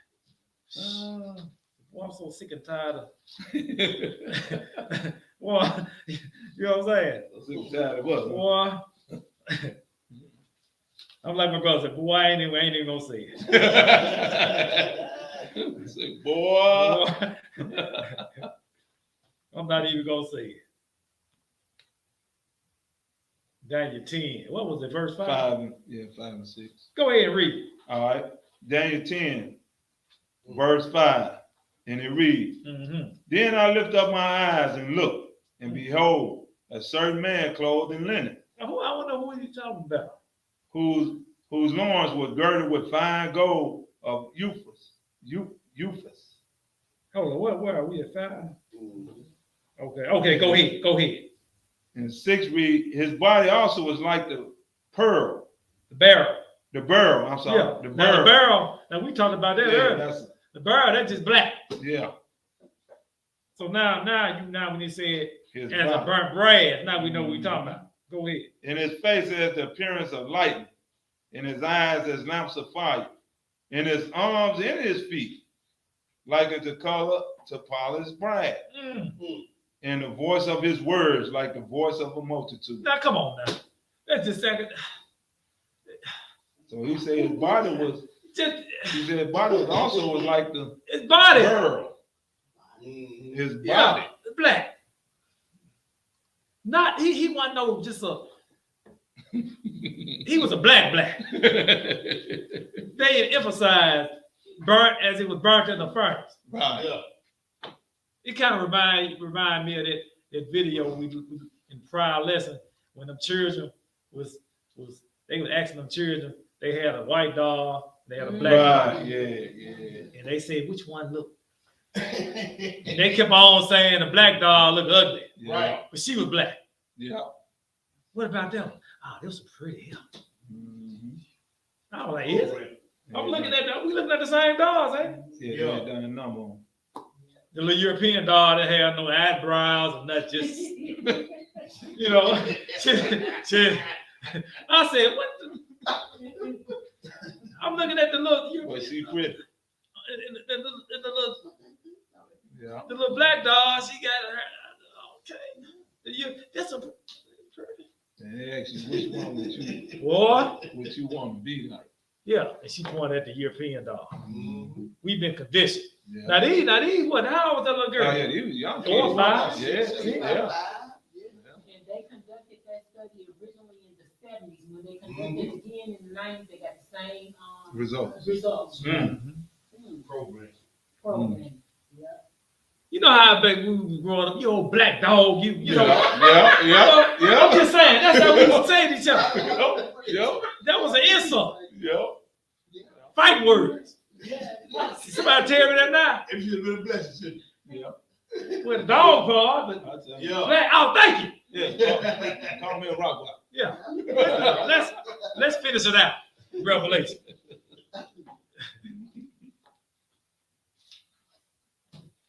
then. Well, I'm so sick and tired of well, you know what I'm saying? Sick and tired of what? Boy, I'm like my brother said, boy, I ain't even gonna say it. Say, boy. I'm not even gonna say it. Daniel 10. What was it, verse 5? 5 and 6. Go ahead and read it. All right. Daniel 10, verse 5. And it reads, Then I lift up my eyes and look, and behold, a certain man clothed in linen. I wonder who you talking about. Whose loins were girded with fine gold of Euphrates. Hold on, where are we at 5? Okay, go ahead. And 6 read, his body also was like the pearl. The barrel. The barrel, I'm sorry. Yeah. The Now barrel. the barrel, now we talked about that earlier. The barrel, that's just black. Yeah. So now when you said His as a body. burnt brass, now we know what we're talking about. Go ahead. And his face has the appearance of lightning, and his eyes as lamps of fire, and his arms and his feet like the color to polished brass, and the voice of his words like the voice of a multitude. Now come on now. That's just second. So he said his body was. Just He said his body was also like the his body. pearl. His body. Yeah, black. Not he wasn't no just a he was a black. They emphasized burnt as it was burnt in the furnace. Right. Yeah. It kind of remind me of that video we in prior lesson when them children was they was asking them children, they had a white dog, they had a black dog. Right. Yeah. And they said, which one look? And they kept on saying the black dog looked ugly. Yeah. Right. But she was black. Yeah. What about them? Oh, they was pretty. Mhm. I was like, is it? I'm looking at that. We looking at the same dogs, ain't we? Yeah, they had done a number on. The little European dog that had no eyebrows and not just, you know. I said, what the? I'm looking at the little, Boy, she pretty. the little Yeah. The little black dog, she got her. Okay. That's a And they ask you which one would you want to be like. yeah. And she pointed at the European dog. Mhm. We've been conditioned. Yeah. Now these, what? How old was that little girl? Oh, yeah, he was young. 4 or 5. Yeah, And they conducted that study originally in the 70s. When they conducted it again in the 90s, they got the same Results. Mhm. Program. Program. Yeah. You know how back when we was growing up, you old black dog, you know. Yeah. I'm just saying, that's how we used to say to each other. Yeah. That was an insult. Yeah. Fight words. Somebody tell me that now. If you're a little blessed, Yeah. With a dog paw, but I tell you. yeah. black, oh, thank you. Yeah. Call me a rock block. Yeah. Let's finish it out. Revelation.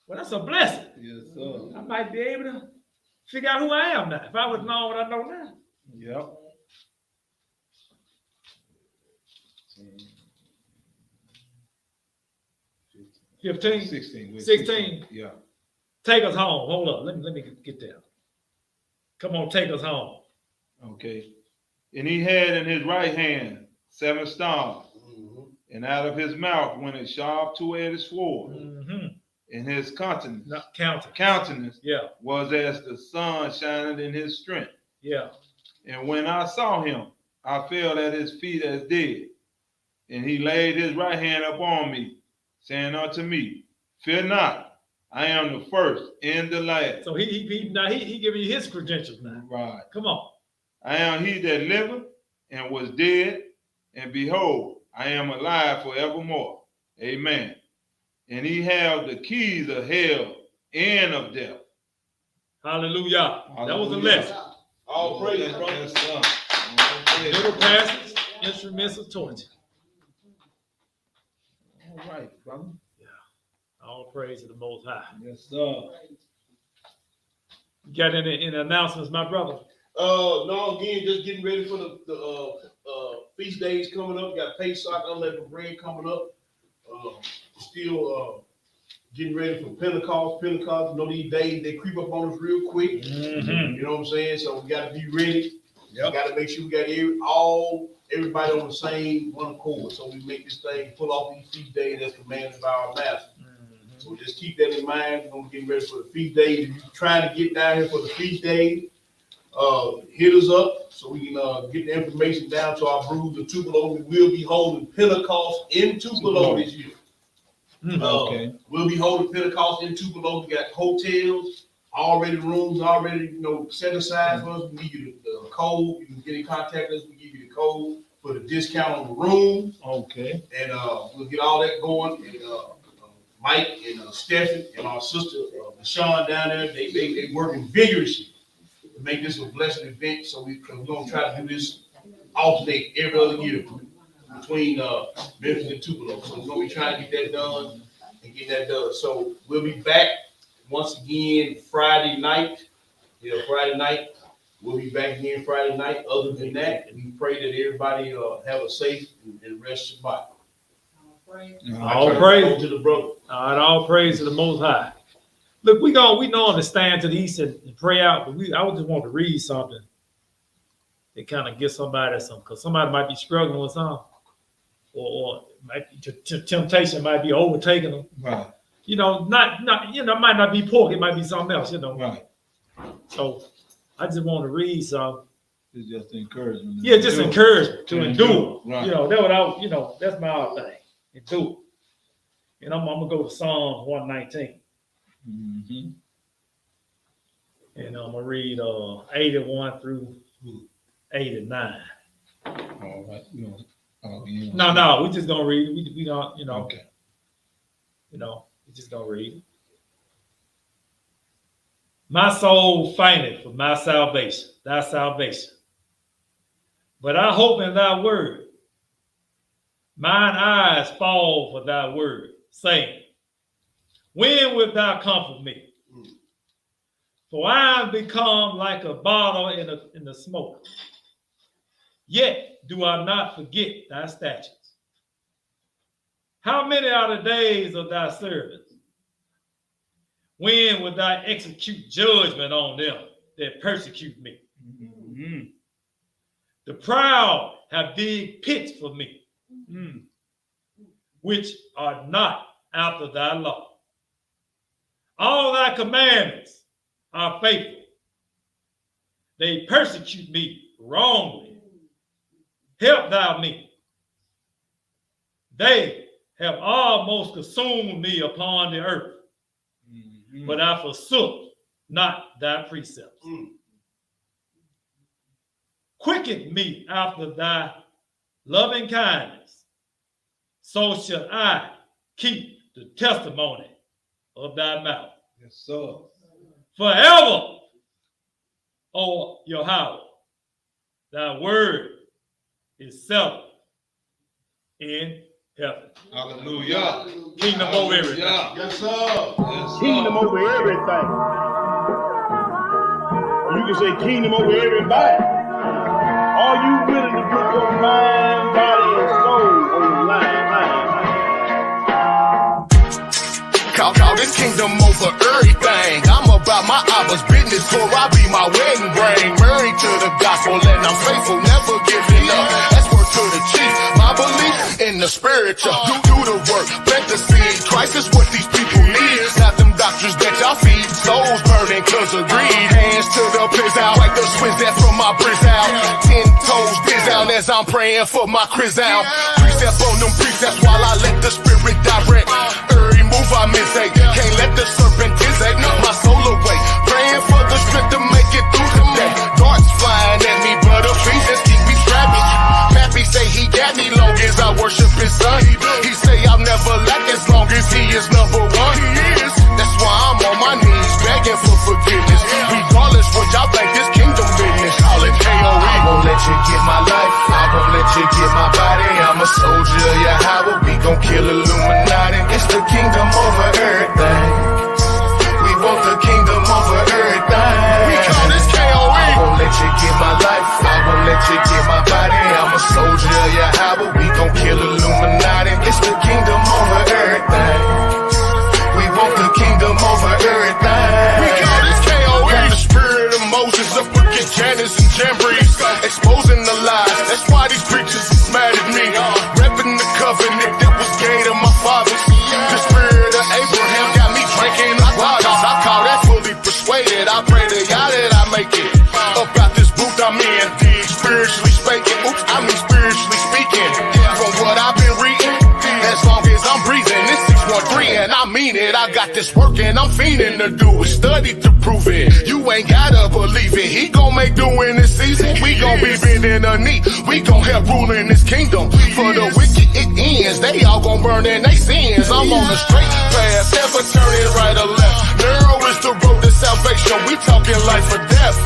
Well, that's a blessing. Yes, sir. I might be able to figure out who I am now. If I would know what I know now. Yep. Mm. 15. 16. 16. Yeah. Take us home. Hold up. Let me get there. Come on, take us home. Okay. And he had in his right hand 7 stars, Mhm. and out of his mouth went a sharp two-edged sword, Mm-hmm. and his countenance, Not counting. countenance was as the sun shining in his strength. Yeah. And when I saw him, I fell at his feet as dead. And he laid his right hand upon me, saying unto me, Fear not, I am the first and the last. So he giving you his credentials now. Right. Come on. I am he that liveth and was dead, and behold, I am alive forevermore. Amen. And he held the keys of hell and of death. Hallelujah. That was a Hallelujah. lesson. All praise, brother. Yes, sir. All praise. Little passage, instruments of torture. All right, brother. All praise to the Most High. Yes, sir. You got any announcements, my brother? No, again, just getting ready for the feast days coming up. We got Pesach, unleavened bread coming up. Still getting ready for Pentecost. Pentecost, you know, these days they creep up on us real quick. Mm-hmm. You know what I'm saying? So we got to be ready. Yep. We got to make sure we got everybody on the same one accord. So we make this thing pull off these feast days as commanded by our master. So just keep that in mind. We're gonna get ready for the feast days. If you're trying to get down here for the feast days, hit us up so we can get the information down to our brews in Tupelo. We will be holding Pentecost in Tupelo this year. Okay. We'll be holding Pentecost in Tupelo. We got hotels, already rooms already, set aside for us. We give you the code. You can get in contact with us. We give you the code for the discount on the room. Okay. And we'll get all that going. And Mike and Stephen and our sister Deshawn down there, they working vigorously to make this a blessed event. So we're gonna try to do this alternate every other year between Memphis and Tupelo. So we're gonna be trying to get that done and get that done. So we'll be back once again Friday night. Friday night. We'll be back again Friday night. Other than that, we pray that everybody have a safe and rest Shabbat. All praise to the brother. all praise to the Most High. Look, we know to stand to the east and pray out, but I would just want to read something that kind of get somebody some, because somebody might be struggling with something, or might be, temptation might be overtaking them. Right. Might not be pork, it might be something else. Right. So I just want to read something. It's just encouragement. Yeah, just encouragement to To endure. endure, right. That's my other thing. Endure. And I'm gonna go to Psalms 119. Mm-hmm. And I'm gonna read 81 through 89. All right. No, we just gonna read it. We don't, Okay. we just gonna read it. My soul fainteth for my salvation, thy salvation. But I hope in thy word. Mine eyes fall for thy word, saying, when wilt thou comfort me? For I am become like a bottle in the smoke. Yet do I not forget thy statutes. How many are the days of thy servants? When would I execute judgment on them that persecute me? Mhm. The proud have digged pits for me, which are not after thy law. All thy commandments are faithful. They persecute me wrongly. Help thou me. They have almost consumed me upon the earth, but I forsook not thy precepts. Quicken me after thy loving kindness, so shall I keep the testimony of thy mouth. Yes, sir. Forever, O Yahweh, thy word is settled in heaven. Hallelujah. Kingdom over everything. Yes, sir. Yes, sir. Kingdom over everything. Or you can say kingdom over everybody. Are you willing to put your mind, body, and soul on the line? Call this kingdom over everything. I'm about my Abba's business, so I be my wedding ring. Married to the gospel and I'm faithful, never giving up. That's word to the chief. My belief in the spiritual. Do the work, plant the seed. Christ is what these people need. Not them doctors that y'all feed. Souls burning cause of greed. Hands to the piss out, like the swings that from my brizz out. 10 toes biz out as I'm praying for my Chris out. Precept on them precepts while I let the spirit direct. Every move I miss, can't let the serpent dissect my soul away. Praying for the strength to make it through the day. Darts flying at me, but Ephesians keep me strapped. Pappy say he got me long as I worship his son. He say I'll never lack as long as he is number one. That's why I'm on my knees begging for forgiveness. Regardless what y'all think, this kingdom business. Call it KOE. I won't let you get my life. I won't let you get my body. I'm a soldier of Yahweh. We gon' kill Illuminati. It's the kingdom over everything. We want the kingdom over everything. We call this KOE. I won't let you get my life. I won't let you get my body. I'm a soldier of Yahweh. We gon' kill Illuminati. It's the kingdom over everything. We want the kingdom over everything. We call this KOE. Got the spirit of Moses up against Janus and Jambres, exposing the lies. That's why these preachers is mad at me. Repping the covenant that was gave to my fathers. The spirit of Abraham got me drinking hot waters. I call that fully persuaded. I pray to God that I make it up out this booth I'm in. Spiritually speaking, spiritually speaking. From what I've been reading, as long as I'm breathing, this 613 and I mean it. I got this work and I'm fiending to do it. Study to prove it. You ain't gotta believe it. He gon' make do in this season. We gon' be bending a knee. We gon' help rule in this kingdom. For the wicked it ends. They all gon' burn in they sins. I'm on the straight path, never turning right or left. Narrow is the road to salvation. We talking life or death.